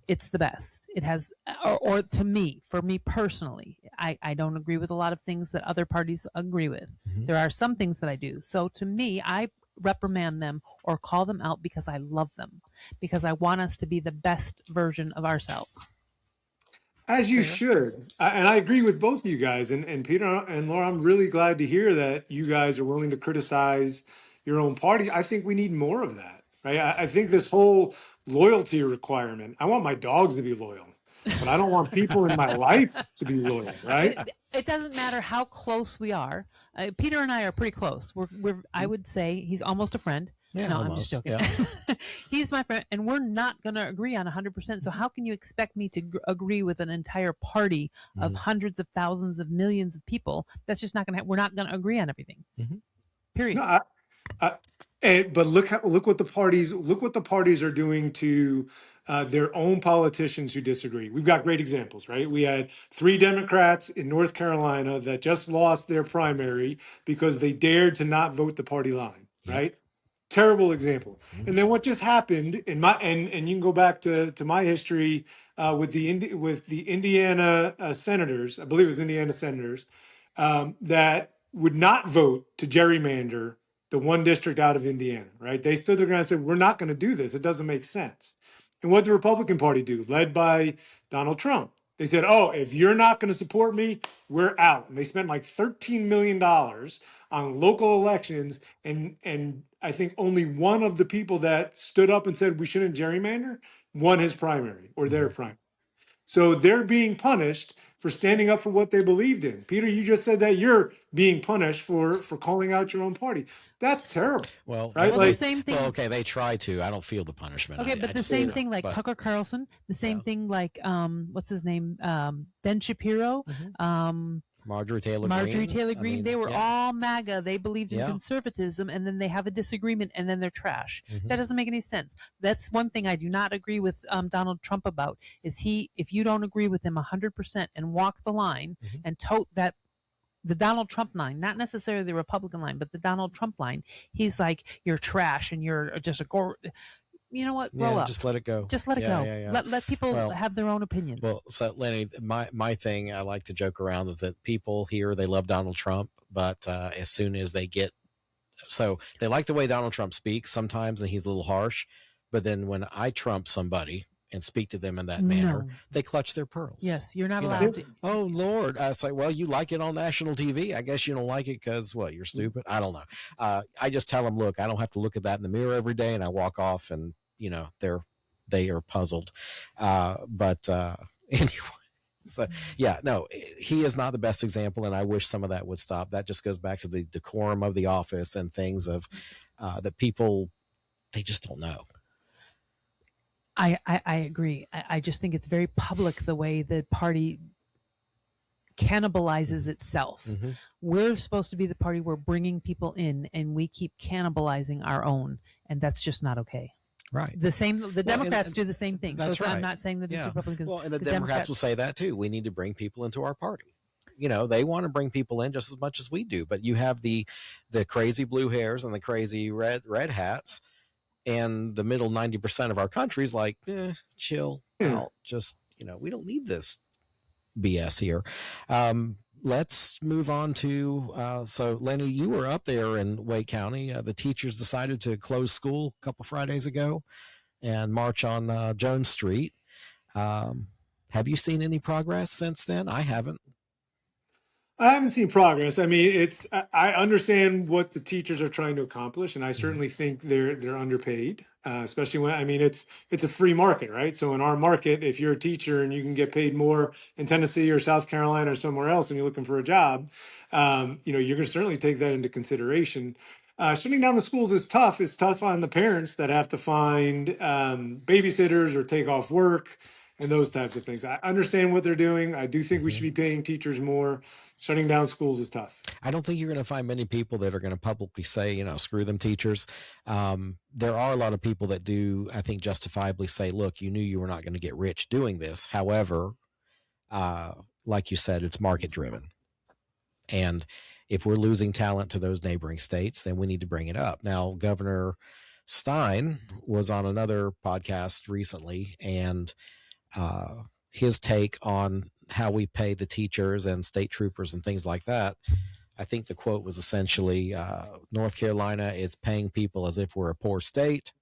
it's the best. It has, or to me, for me personally, I don't agree with a lot of things that other parties agree with. Mhm. There are some things that I do. So to me, I reprimand them or call them out because I love them, because I want us to be the best version of ourselves. As you Fair. should. And I agree with both of you guys. And Peter and Laura, I'm really glad to hear that you guys are willing to criticize your own party. I think we need more of that, right? I think this whole loyalty requirement, I want my dogs to be loyal, but I don't want people in my life to be loyal, right? It doesn't matter how close we are. Peter and I are pretty close. We're I would say he's almost a friend. Yeah, no, I'm just almost. joking. Yeah. He's my friend, and we're not going to agree on 100%. So how can you expect me to agree with an entire party of Mhm. hundreds of thousands of millions of people? That's just not going to. We're not going to agree on everything. Mhm. Period. No, but look what the parties are doing to their own politicians who disagree. We've got great examples, right? We had 3 Democrats in North Carolina that just lost their primary because they dared to not vote the party line, Yep. right? Terrible example. Mhm. And then what just happened in my and you can go back to my history with the Indiana senators. I believe it was Indiana senators that would not vote to gerrymander the one district out of Indiana, right? They stood their ground and said, we're not going to do this. It doesn't make sense. And what did the Republican Party do, led by Donald Trump? They said, oh, if you're not going to support me, we're out. And they spent like $13 million on local elections. And I think only one of the people that stood up and said we shouldn't gerrymander won his primary or their primary. So they're being punished for standing up for what they believed in. Peter, you just said that you're being punished for calling out your own party. That's terrible. Well, Right? Well, Like, the same thing. well, okay, they try to. I don't feel the punishment. Okay, I but the just, same thing like but- Tucker Carlson, the same Yeah. thing like what's his name, Ben Shapiro, Mhm. Marjorie Taylor Green. I mean, They were yeah. all MAGA. They believed in Yeah. conservatism, and then they have a disagreement, and then they're trash. Mhm. That doesn't make any sense. That's one thing I do not agree with Donald Trump about. Is if you don't agree with him 100% and walk the line Mhm. and tote that. The Donald Trump line, not necessarily the Republican line, but the Donald Trump line. He's like, you're trash and you're just you know what? Grow Yeah, up. just let it go. Just let it Yeah, go. yeah, yeah. Let people Well- have their own opinions. Well, so Lenny, my thing I like to joke around is that people here, they love Donald Trump, but as soon as they get, so they like the way Donald Trump speaks sometimes, and he's a little harsh, but then when I trump somebody and speak to them in that manner, No. they clutch their pearls. Yes, you're not You know, allowed to. Oh Lord! I say, well, you like it on national TV. I guess you don't like it because what? You're stupid. I don't know. I just tell them, look, I don't have to look at that in the mirror every day, and I walk off, and you know, they are puzzled. But anyway, so yeah, no, he is not the best example, and I wish some of that would stop. That just goes back to the decorum of the office and things of that people, they just don't know. I agree. I just think it's very public the way the party cannibalizes itself. Mhm. We're supposed to be the party we're bringing people in, and we keep cannibalizing our own, and that's just not okay. Right. The Democrats and do the same thing. that's so I'm right. not saying that the Yeah. Republicans. Well, and the Democrats will say that too. We need to bring people into our party. You know, they want to bring people in just as much as we do. But you have the crazy blue hairs and the crazy red hats, and the middle 90% of our country's like, chill out. Just, you know, we don't need this BS here. Let's move on to so Lenny, you were up there in Wake County. The teachers decided to close school a couple Fridays ago and march on Jones Street. Have you seen any progress since then? I haven't. I haven't seen progress. I mean, I understand what the teachers are trying to accomplish, and I Mhm. certainly think they're underpaid, especially when, I mean, it's a free market, right? So in our market, if you're a teacher and you can get paid more in Tennessee or South Carolina or somewhere else, and you're looking for a job, you're going to certainly take that into consideration. Shutting down the schools is tough. It's tough on the parents that have to find babysitters or take off work and those types of things. I understand what they're doing. I do think we should be paying teachers more. Shutting down schools is tough. I don't think you're going to find many people that are going to publicly say, screw them teachers. There are a lot of people that do, I think, justifiably say, look, you knew you were not going to get rich doing this. However, like you said, it's market driven. And if we're losing talent to those neighboring states, then we need to bring it up. Now, Governor Stein was on another podcast recently, and his take on how we pay the teachers and state troopers and things like that. I think the quote was essentially, North Carolina is paying people as if we're a poor state,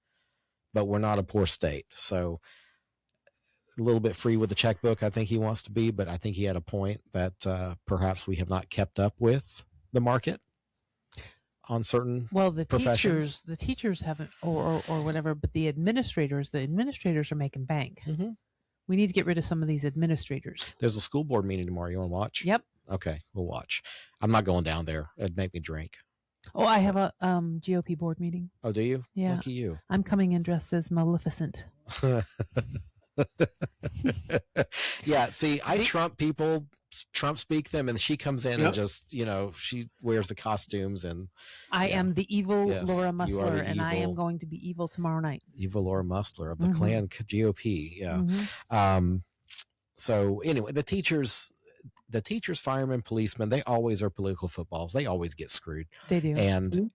but we're not a poor state. So a little bit free with the checkbook, I think he wants to be, but I think he had a point that perhaps we have not kept up with the market on certain professions. The teachers haven't, or whatever, but the administrators are making bank. Mm-hmm. We need to get rid of some of these administrators. There's a school board meeting tomorrow. You want to watch? Yep. Okay, we'll watch. I'm not going down there. It'd make me drink. Oh, I have a GOP board meeting. Oh, do you? Yeah. Lucky you. I'm coming in dressed as Maleficent. Yeah, see, I Trump speak them, and she comes in and just, she wears the costumes, and I am the evil Yes, Laura you are Mussler, the and I am evil- going to be evil tomorrow night. evil Laura Mussler of the Mhm. Klan GOP. Yeah. Mhm. So anyway, the teachers, firemen, policemen, they always are political footballs. They always get screwed. They do. And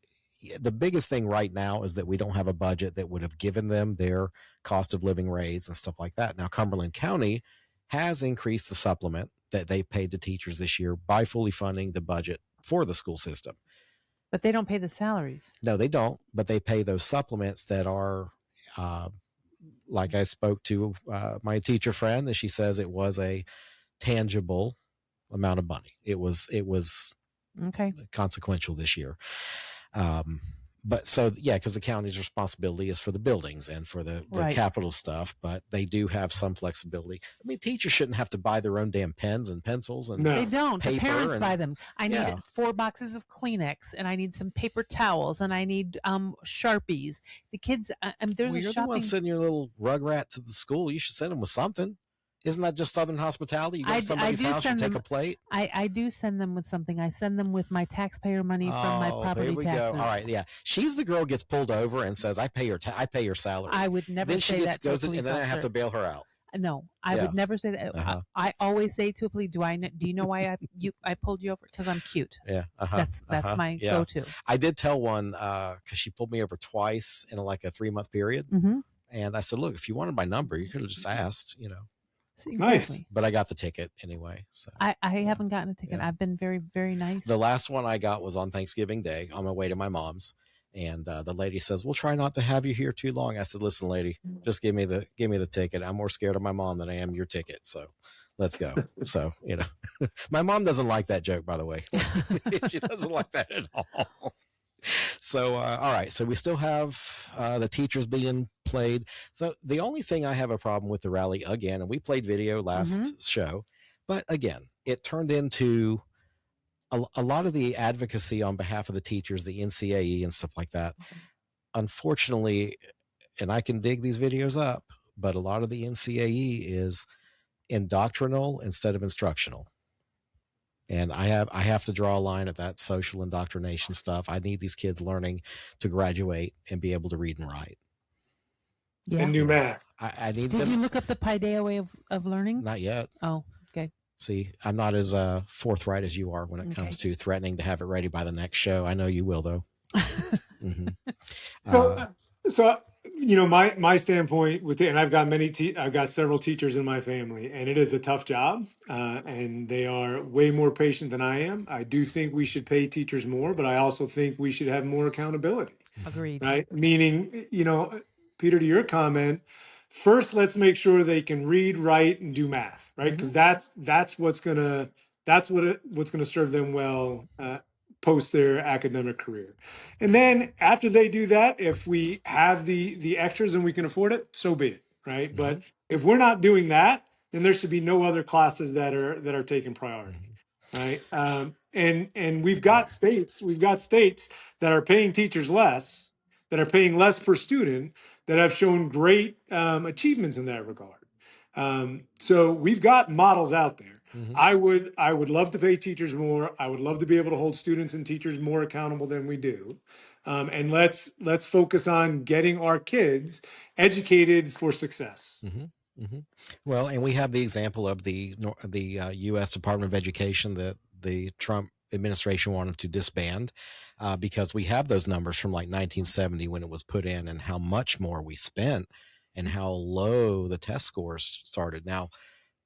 the biggest thing right now is that we don't have a budget that would have given them their cost of living raise and stuff like that. Now, Cumberland County has increased the supplement that they paid to teachers this year by fully funding the budget for the school system. But they don't pay the salaries. No, they don't, but they pay those supplements that are, like I spoke to my teacher friend, and she says it was a tangible amount of money. It was Okay. consequential this year. But so, yeah, because the county's responsibility is for the buildings and for the Right. capital stuff, but they do have some flexibility. I mean, teachers shouldn't have to buy their own damn pens and pencils and No. They don't. The paper parents and- buy them. I need Yeah. 4 boxes of Kleenex, and I need some paper towels, and I need Sharpies. The kids, there's well, a you're the shopping. one sending your little rugrat to the school. You should send them with something. Isn't that just Southern hospitality? You go I to somebody's do house, you send take them- a plate. I do send them with something. I send them with my taxpayer money from my property here we taxes. go. All right, yeah. She's the girl who gets pulled over and says, "I pay your salary." I would never then she say gets, that to a goes in, police and then I have officer. to bail her out. No, I Yeah. would never say that. Uh-huh. I always say to a police, do you know why I pulled you over? Because I'm cute. Yeah, That's my yeah. go-to. I did tell one because she pulled me over twice in like a 3-month period, Mm-hmm. and I said, "Look, if you wanted my number, you could have just asked, Exactly. But I got the ticket anyway. So I haven't gotten a ticket. Yeah. I've been very, very nice. the last one I got was on Thanksgiving Day on my way to my mom's, and the lady says, "We'll try not to have you here too long." I said, "Listen, lady, just give me the ticket. I'm more scared of my mom than I am your ticket. So let's go." So my mom doesn't like that joke, by the way. She doesn't like that at all. So all right, so we still have the teachers being played. So the only thing I have a problem with the rally again, and we played video last show, but again, it turned into a lot of the advocacy on behalf of the teachers, the NCAE and stuff like that. Unfortunately, and I can dig these videos up, but a lot of the NCAE is indoctrinal instead of instructional. And I have to draw a line at that social indoctrination stuff. I need these kids learning to graduate and be able to read and write. Yeah. And new math. I need Did them. you look up the Paideia way of learning? Not yet. Oh, okay. See, I'm not as forthright as you are when it comes to threatening to have it ready by the next show. I know you will, though. hmm So my standpoint with it, and I've got several teachers in my family, and it is a tough job, and they are way more patient than I am. I do think we should pay teachers more, but I also think we should have more accountability, Agreed. right? Meaning, Peter, to your comment, first let's make sure they can read, write, and do math, right? Because that's what's gonna That's what's going to serve them well post their academic career. And then after they do that, if we have the extras and we can afford it, so be it, right? Mm-hmm. But if we're not doing that, then there should be no other classes that are taking priority, right? And we've got states that are paying teachers less, that are paying less per student, that have shown great achievements in that regard. So we've got models out there. Mm-hmm. I would love to pay teachers more. I would love to be able to hold students and teachers more accountable than we do. And let's focus on getting our kids educated for success. Mm-hmm. Mm-hmm. Well, and we have the example of the U.S. Department of Education that the Trump administration wanted to disband because we have those numbers from like 1970 when it was put in, and how much more we spent and how low the test scores started. Now,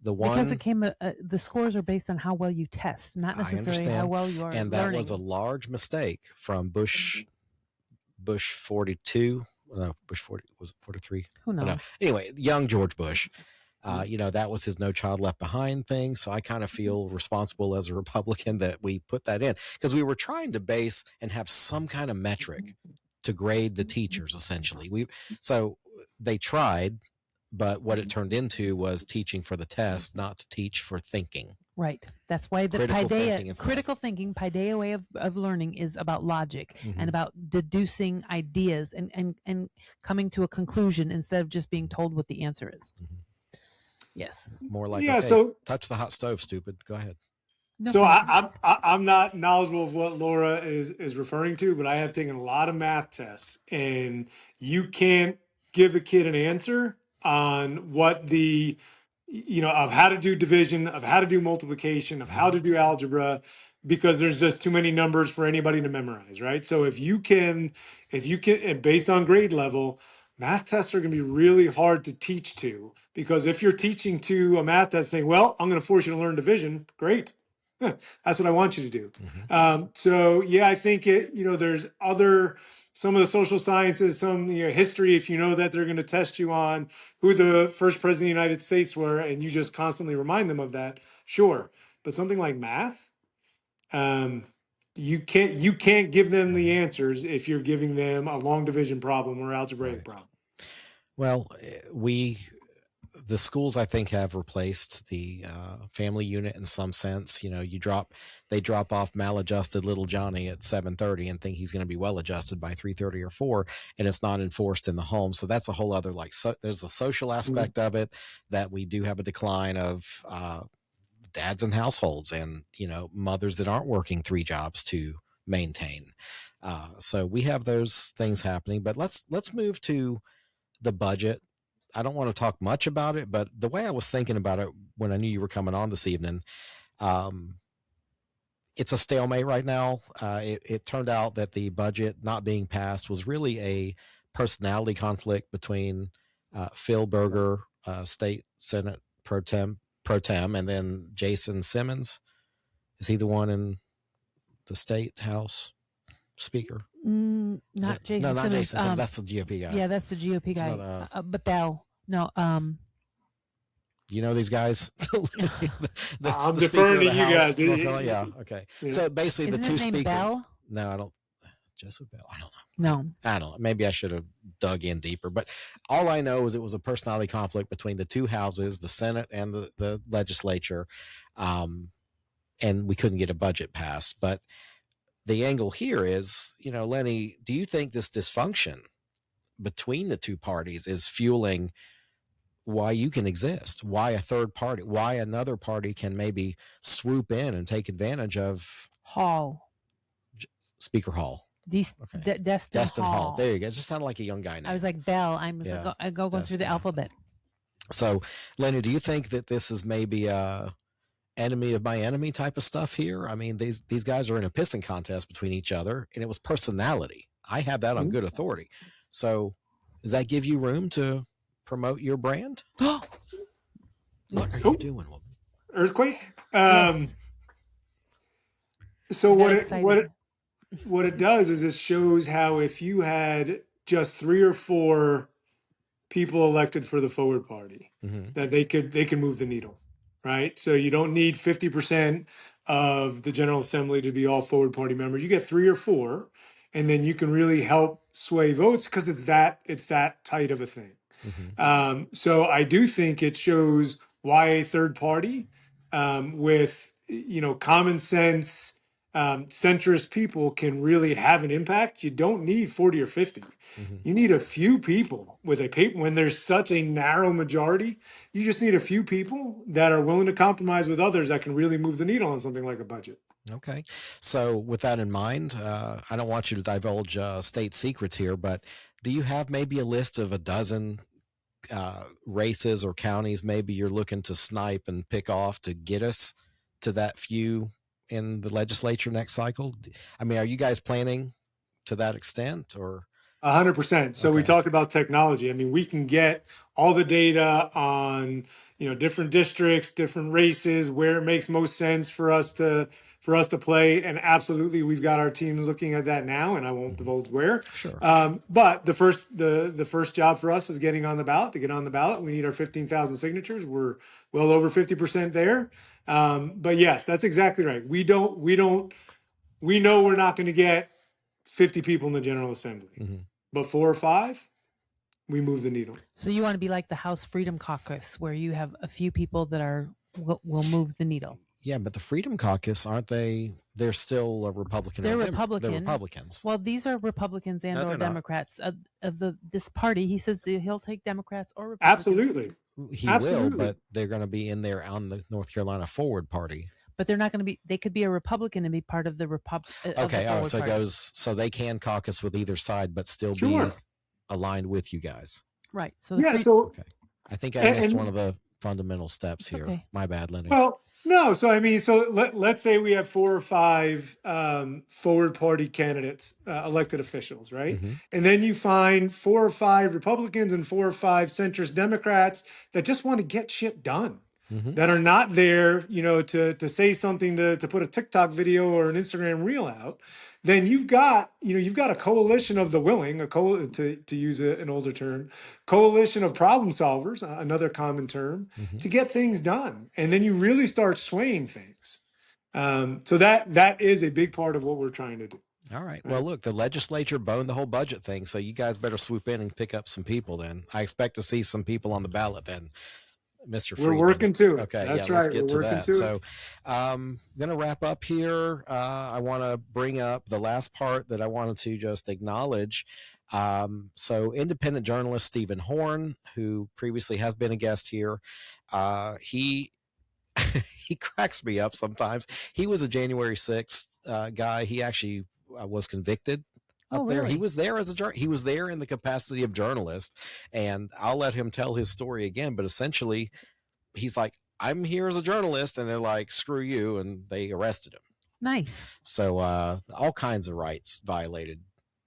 because it came the scores are based on how well you test, not necessarily how well you are and learning. That was a large mistake from Bush 42. No, Bush 40 was it 43? Who knows? No. Anyway, young George Bush. That was his No Child Left Behind thing. So I kind of feel responsible as a Republican that we put that in, because we were trying to base and have some kind of metric to grade the teachers. Essentially, so they tried, but what it turned into was teaching for the test, not to teach for thinking. Right. That's why the critical thinking, Paideia way of learning is about logic and about deducing ideas and coming to a conclusion instead of just being told what the answer is. Yes. More like, okay, so touch the hot stove, stupid. Go ahead. No, so I'm not knowledgeable of what Laura is referring to, but I have taken a lot of math tests, and you can't give a kid an answer on what of how to do division, of how to do multiplication, of how to do algebra, because there's just too many numbers for anybody to memorize, right? So if you can, based on grade level, math tests are going to be really hard to teach to, because if you're teaching to a math test saying, well, I'm going to force you to learn division, great. That's what I want you to do. So yeah, I think there's some of the social sciences, some history, if you know that they're going to test you on who the first president of the United States were, and you just constantly remind them of that, sure. But something like math, you can't give them the answers if you're giving them a long division problem or algebraic problem. Well, the schools, I think, have replaced the family unit in some sense. They drop off maladjusted little Johnny at 7:30 and think he's going to be well adjusted by 3:30 or 4, and it's not enforced in the home. So that's a whole other there's a social aspect of it, that we do have a decline of dads in households and mothers that aren't working 3 jobs to maintain. So we have those things happening. But let's move to the budget. I don't want to talk much about it, but the way I was thinking about it when I knew you were coming on this evening, it's a stalemate right now. It turned out that the budget not being passed was really a personality conflict between Phil Berger, State Senate Pro Tem, and then Jason Simmons. Is he the one in the State House Speaker? Not Jason Simmons. Not Jason Simmons. That's the GOP guy. Yeah, that's the GOP guy. Not, but Bell. No. You know these guys? I'm deferring to you guys. Yeah. Okay. Yeah. So basically, Isn't the 2 his name speakers. Bell? No, I don't. Joseph Bell. I don't know. No. I don't know. Maybe I should have dug in deeper. But all I know is it was a personality conflict between the 2 houses, the Senate and the legislature, and we couldn't get a budget passed. But the angle here is, Lennie, do you think this dysfunction between the 2 parties is fueling why you can exist, why a third party, why another party can maybe swoop in and take advantage of Speaker Hall? Destin Hall. There you go. It just sounded like a young guy now. I was like Bell. I go going through the alphabet. So, Lennie, do you think that this is maybe a enemy of my enemy type of stuff here? I mean, these guys are in a pissing contest between each other, and it was personality. I have that on good authority. So, does that give you room to promote your brand? What are you doing, woman? Earthquake. Yes. So what it does is it shows how if you had just 3 or 4 people elected for the Forward Party, that they could move the needle, right? So you don't need 50% of the General Assembly to be all forward party members. You get 3 or 4, and then you can really help sway votes because it's that tight of a thing. So I do think it shows why a third party with common sense centrist people can really have an impact. You don't need 40 or 50. You need a few people with a paper. When there's such a narrow majority, you just need a few people that are willing to compromise with others that can really move the needle on something like a budget. Okay. So with that in mind, I don't want you to divulge state secrets here, but do you have maybe a list of a dozen races or counties maybe you're looking to snipe and pick off to get us to that few in the legislature next cycle? I mean, are you guys planning to that extent, or? 100%. So we talked about technology. I mean, we can get all the data on, different districts, different races, where it makes most sense for us to play. And absolutely, we've got our teams looking at that now, and I won't divulge where. Sure. But the first job for us is getting on the ballot. To get on the ballot, we need our 15,000 signatures. We're well over 50% there. But yes, that's exactly right. We know we're not going to get 50 people in the General Assembly, but 4 or 5, we move the needle. So you want to be like the House Freedom Caucus, where you have a few people that will move the needle. Yeah, but the Freedom Caucus, aren't they? They're still a Republican. They're Republican. They're Republicans. Well, these are Republicans and or Democrats of this party. He says that he'll take Democrats or Republicans. Absolutely. He will, but they're going to be in there on the North Carolina Forward Party. But they're not going to be. They could be a Republican and be part of the Republican. Okay, all right. So it goes. So they can caucus with either side, but still be aligned with you guys. Right. So okay. I think I missed one of the fundamental steps here. Okay. My bad, Lennie. Well, no. So I mean, let's say we have 4 or 5 forward party candidates, elected officials, right? And then you find 4 or 5 Republicans and 4 or 5 centrist Democrats that just want to get shit done. That are not there, to say something, to put a TikTok video or an Instagram reel out. Then you've got a coalition of the willing, to use an older term, coalition of problem solvers, another common term, to get things done. And then you really start swaying things. So that is a big part of what we're trying to do. All right. Well, look, the legislature boned the whole budget thing, so you guys better swoop in and pick up some people then. I expect to see some people on the ballot then. Mr. Friedman. We're working to it. Okay, that's let's right. get We're to working that. to So, I'm going to wrap up here. I want to bring up the last part that I wanted to just acknowledge. So, independent journalist Stephen Horn, who previously has been a guest here, he cracks me up sometimes. He was a January 6th guy. He actually was convicted. Up there, really? he was there he was there in the capacity of journalist, and I'll let him tell his story again. But essentially, he's like, "I'm here as a journalist," and they're like, "Screw you," and they arrested him. Nice. So all kinds of rights violated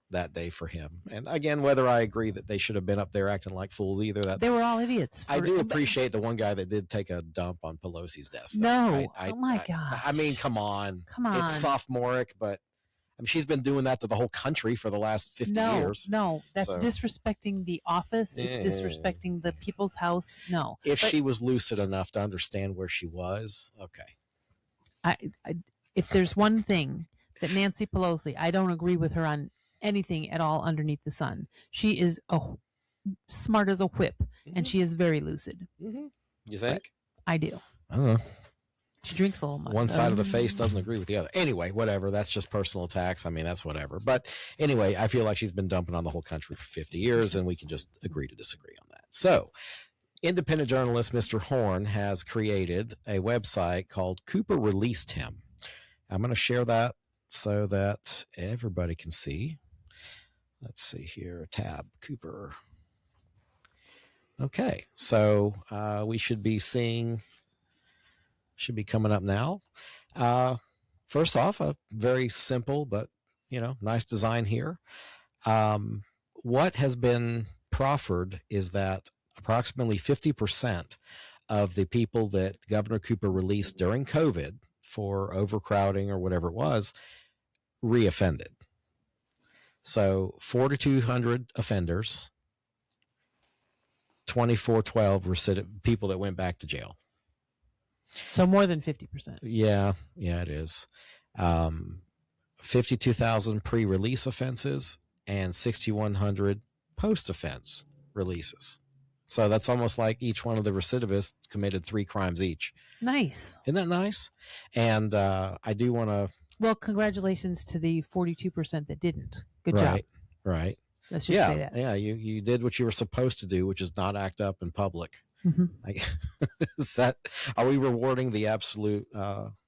that day for him. And again, whether I agree that they should have been up there acting like fools either, they were all idiots. I do appreciate the one guy that did take a dump on Pelosi's desk. No, oh my God! I mean, come on, it's sophomoric, but. I mean, she's been doing that to the whole country for the last 50 years. No, that's disrespecting the office. It's disrespecting the people's house. No. If she was lucid enough to understand where she was, okay. If there's one thing that Nancy Pelosi, I don't agree with her on anything at all underneath the sun. She is smart as a whip, and she is very lucid. You think? But I do. I don't know. She drinks a little much. One side of the face doesn't agree with the other. Anyway, whatever. That's just personal attacks. I mean, that's whatever. But anyway, I feel like she's been dumping on the whole country for 50 years, and we can just agree to disagree on that. So, independent journalist Mr. Horn has created a website called Cooper Released Him. I'm going to share that so that everybody can see. Let's see here. Tab, Cooper. Okay. So, we should be seeing... should be coming up now. First off, a very simple but nice design here. What has been proffered is that approximately 50% of the people that Governor Cooper released during COVID for overcrowding or whatever it was reoffended. So 4,200 offenders, 2,412 people that went back to jail. So more than 50%. Yeah, it is. 52,000 pre-release offenses and 6,100 post-offense releases. So that's almost like each one of the recidivists committed 3 crimes each. Nice. Isn't that nice? And I do want to. Well, congratulations to the 42% that didn't. Good job. Right. Let's just say that. Yeah, you did what you were supposed to do, which is not act up in public. Mm-hmm. Are we rewarding the absolute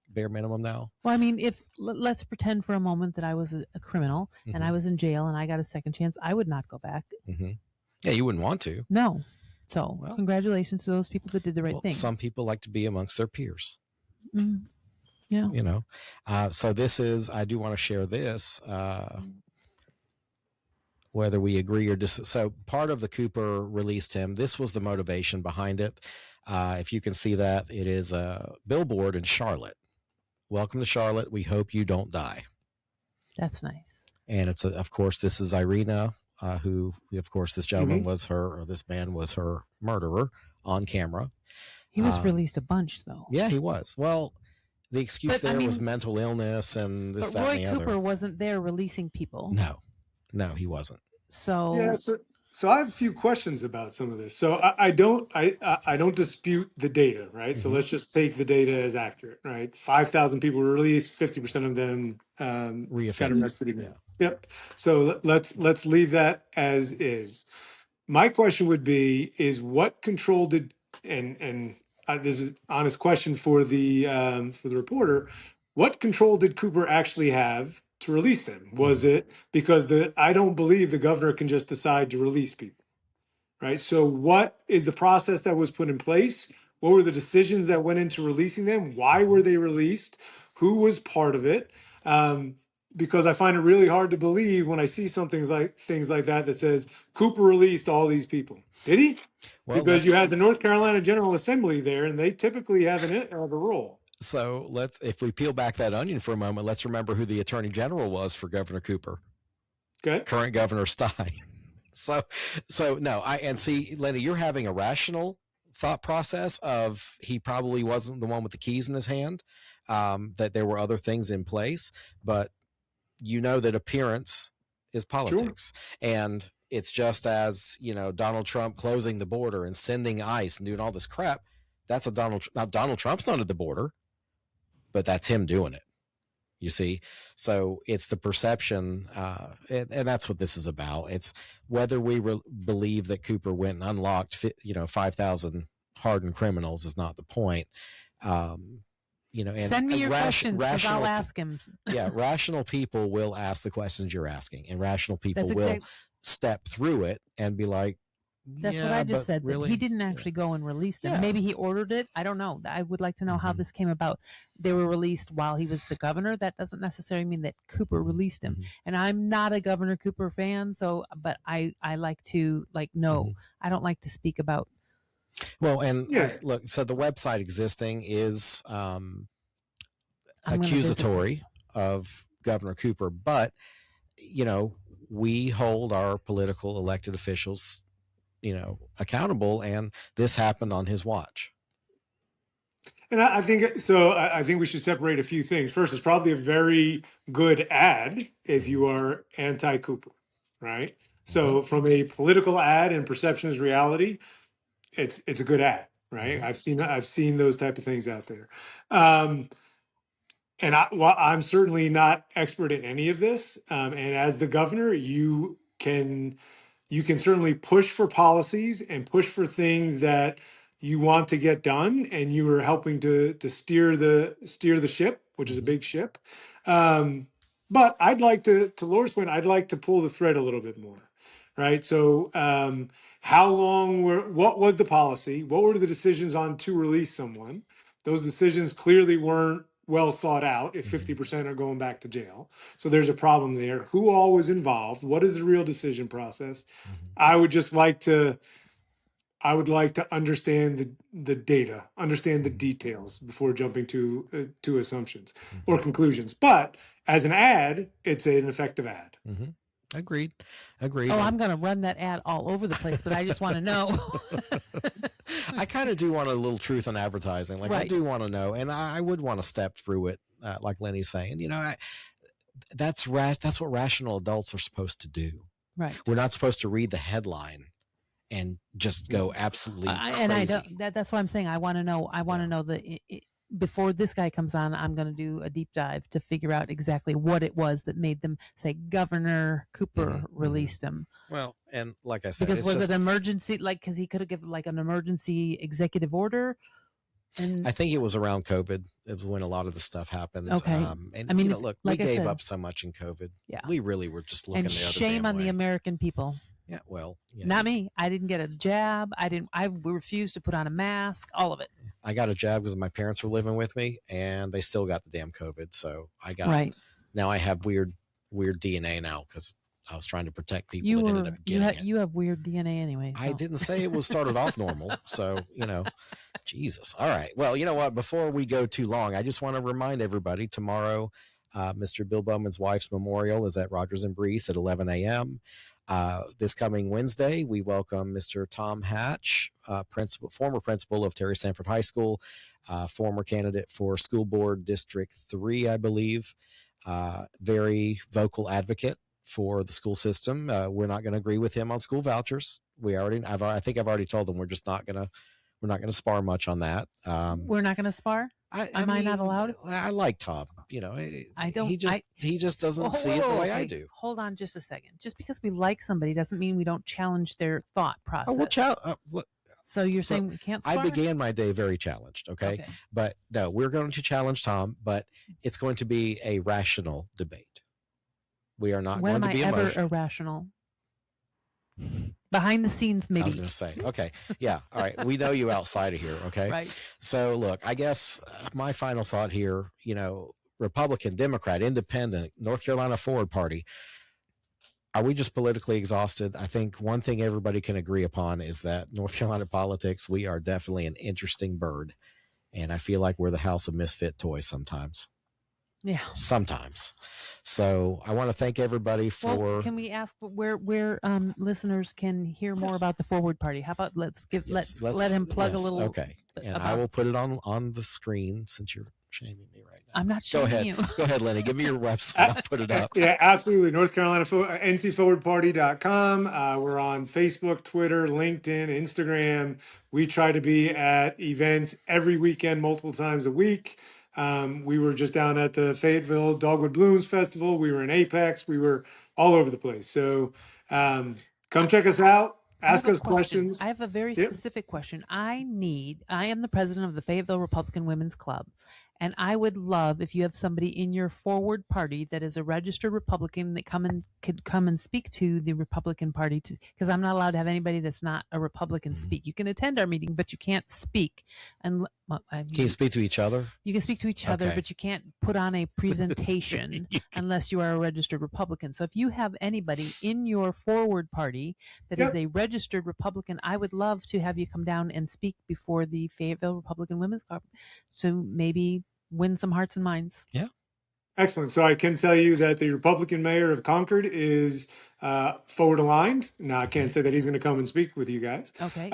bare minimum now? Well, I mean, let's pretend for a moment that I was a criminal and I was in jail and I got a second chance, I would not go back. Yeah, you wouldn't want to. No. So congratulations to those people that did the right thing. Some people like to be amongst their peers. Yeah. You know, so this is, I do want to share this, whether we agree or so part of the Cooper released him. This was the motivation behind it. If you can see that, it is a billboard in Charlotte. Welcome to Charlotte. We hope you don't die. That's nice. And it's, of course, this is Irina, who, of course, this gentleman was her, or this man was her murderer on camera. He was released a bunch, though. Yeah, he was. Well, the excuse was mental illness and this, that, and the other. Roy Cooper wasn't there releasing people. No, he wasn't. So so I have a few questions about some of this. So I don't dispute the data, right? So let's just take the data as accurate, right? 5,000 people were released, 50% of them got arrested again. Yep. So let's leave that as is. My question would be: is what control did and this is an honest question for the reporter? What control did Cooper actually have to release them? Was it because I don't believe the governor can just decide to release people, right? So what is the process that was put in place? What were the decisions that went into releasing them? Why were they released? Who was part of it? Because I find it really hard to believe when I see things like that says Cooper released all these people. Did he? Well, because you had the North Carolina General Assembly there, and they typically have a role. So if we peel back that onion for a moment, let's remember who the Attorney General was for Governor Cooper. Okay. Current Governor Stein. So no, see, Lenny, you're having a rational thought process of he probably wasn't the one with the keys in his hand, that there were other things in place, but you know that appearance is politics. Sure. And it's just as, Donald Trump closing the border and sending ICE and doing all this crap. That's Donald Trump's not at the border, but that's him doing it. You see? So it's the perception, and that's what this is about. It's whether we believe that Cooper went and unlocked, 5,000 hardened criminals is not the point. And send me your questions because I'll ask him. Yeah, rational people will ask the questions you're asking, and rational people will step through it and be like, that's what I just said. Really? He didn't actually go and release them. Yeah. Maybe he ordered it. I don't know. I would like to know how this came about. They were released while he was the governor. That doesn't necessarily mean that Cooper released him. And I'm not a Governor Cooper fan, but I like to know. I don't like to speak about. Well, and look, so the website existing is accusatory of Governor Cooper, but we hold our political elected officials accountable, and this happened on his watch. And I think so. I think we should separate a few things. First, it's probably a very good ad if you are anti-Cooper, right? So from a political ad and perception is reality, it's a good ad, right? I've seen those type of things out there. And I'm certainly not expert in any of this. And as the governor, you can certainly push for policies and push for things that you want to get done, and you are helping to steer the ship, which is a big ship. But I'd like to Laura's point, I'd like to pull the thread a little bit more, right? So what was the policy? What were the decisions on to release someone? Those decisions clearly weren't well thought out if 50% are going back to jail. So there's a problem there. Who all was involved? What is the real decision process? I would like to understand the data, understand the details before jumping to assumptions or conclusions. But as an ad, it's an effective ad. Agreed. Oh, I'm going to run that ad all over the place, but I just want to know. I kind of do want a little truth in advertising. Like, I Right. do want to know, and I would want to step through it, like Lenny's saying. That's what rational adults are supposed to do. Right. We're not supposed to read the headline and just go absolutely crazy. And I don't. That's why I'm saying I want to know. I want to know before this guy comes on, I'm going to do a deep dive to figure out exactly what it was that made them say Governor Cooper released him. Well, and like I said, because was it an emergency? Like, because he could have given like an emergency executive order. And I think it was around COVID. It was when a lot of the stuff happened. Okay. And I mean, look, like we I gave said, up so much in COVID. Yeah. We really were just looking and the other shame on way. the American people. Yeah, well, not me. I didn't get a jab. I refused to put on a mask. All of it. I got a jab because my parents were living with me, and they still got the damn COVID. So I got right. Now I have weird DNA now because I was trying to protect people that ended up getting it. You have weird DNA anyway. So. I didn't say it was started off normal. So, Jesus. All right. Well, you know what? Before we go too long, I just want to remind everybody tomorrow, Mr. Bill Bowman's wife's memorial is at Rogers and Breese at 11 a.m. This coming Wednesday, we welcome Mr. Tom Hatch, former principal of Terry Sanford High School, former candidate for School Board District 3, I believe, very vocal advocate for the school system. We're not going to agree with him on school vouchers. I think I've already told him we're not going to spar much on that. We're not going to spar. Am I not allowed? I like Tom. I don't. He just doesn't see it the way I do. Hold on, just a second. Just because we like somebody doesn't mean we don't challenge their thought process. So you're saying we can't spar? I began my day very challenged. Okay, but no, we're going to challenge Tom, but it's going to be a rational debate. We are not going to be emotional. When am I ever irrational? Behind the scenes, maybe. I was going to say, okay. Yeah. All right. We know you outside of here. Okay. Right. So look, I guess my final thought here, Republican, Democrat, Independent, North Carolina Forward Party, are we just politically exhausted? I think one thing everybody can agree upon is that North Carolina politics, we are definitely an interesting bird. And I feel like we're the house of misfit toys sometimes. Yeah. Sometimes. So I want to thank everybody for. Well, can we ask where listeners can hear more about the Forward Party? How about let him plug a little. Okay. And I will put it on the screen since you're shaming me right now. I'm not shaming you. Go ahead, Lenny. Give me your website. I'll put it up. Yeah, absolutely. North Carolina ncforwardparty.com. We're on Facebook, Twitter, LinkedIn, Instagram. We try to be at events every weekend, multiple times a week. We were just down at the Fayetteville Dogwood Blooms Festival. We were in Apex. We were all over the place. So come check us out. Ask us questions. I have a very specific question. I am the president of the Fayetteville Republican Women's Club. And I would love if you have somebody in your Forward Party that is a registered Republican that could come and speak to the Republican Party, because I'm not allowed to have anybody that's not a Republican speak. You can attend our meeting, but you can't speak. And can you speak to each other? You can speak to each other, but you can't put on a presentation unless you are a registered Republican. So if you have anybody in your Forward Party that is a registered Republican, I would love to have you come down and speak before the Fayetteville Republican Women's Club. So maybe win some hearts and minds. Yeah. Excellent. So I can tell you that the Republican mayor of Concord is forward aligned. Now, I can't say that he's going to come and speak with you guys. Okay.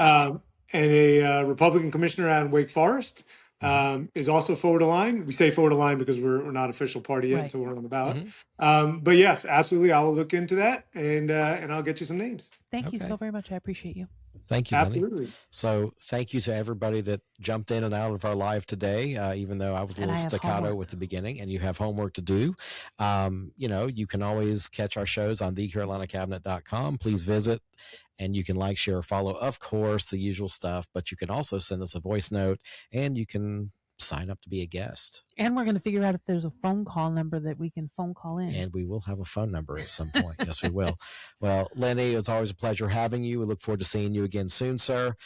And a Republican commissioner out in Wake Forest is also forward aligned. We say forward aligned because we're not official party yet, so we're on the ballot. But yes, absolutely. I will look into that and I'll get you some names. Thank you so very much. I appreciate you. Thank you, Absolutely. Lenny. So thank you to everybody that jumped in and out of our live today, even though I was a little staccato with the beginning, and you have homework to do. You can always catch our shows on thecarolinacabinet.com. Please visit, and you can like, share, follow, of course, the usual stuff, but you can also send us a voice note, and you can sign up to be a guest. And we're going to figure out if there's a phone call number that we can phone call in. And we will have a phone number at some point. Yes, we will. Well, Lenny, it's always a pleasure having you. We look forward to seeing you again soon, sir.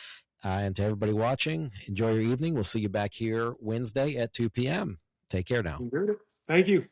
And to everybody watching, enjoy your evening. We'll see you back here Wednesday at 2 p.m. Take care now. Thank you.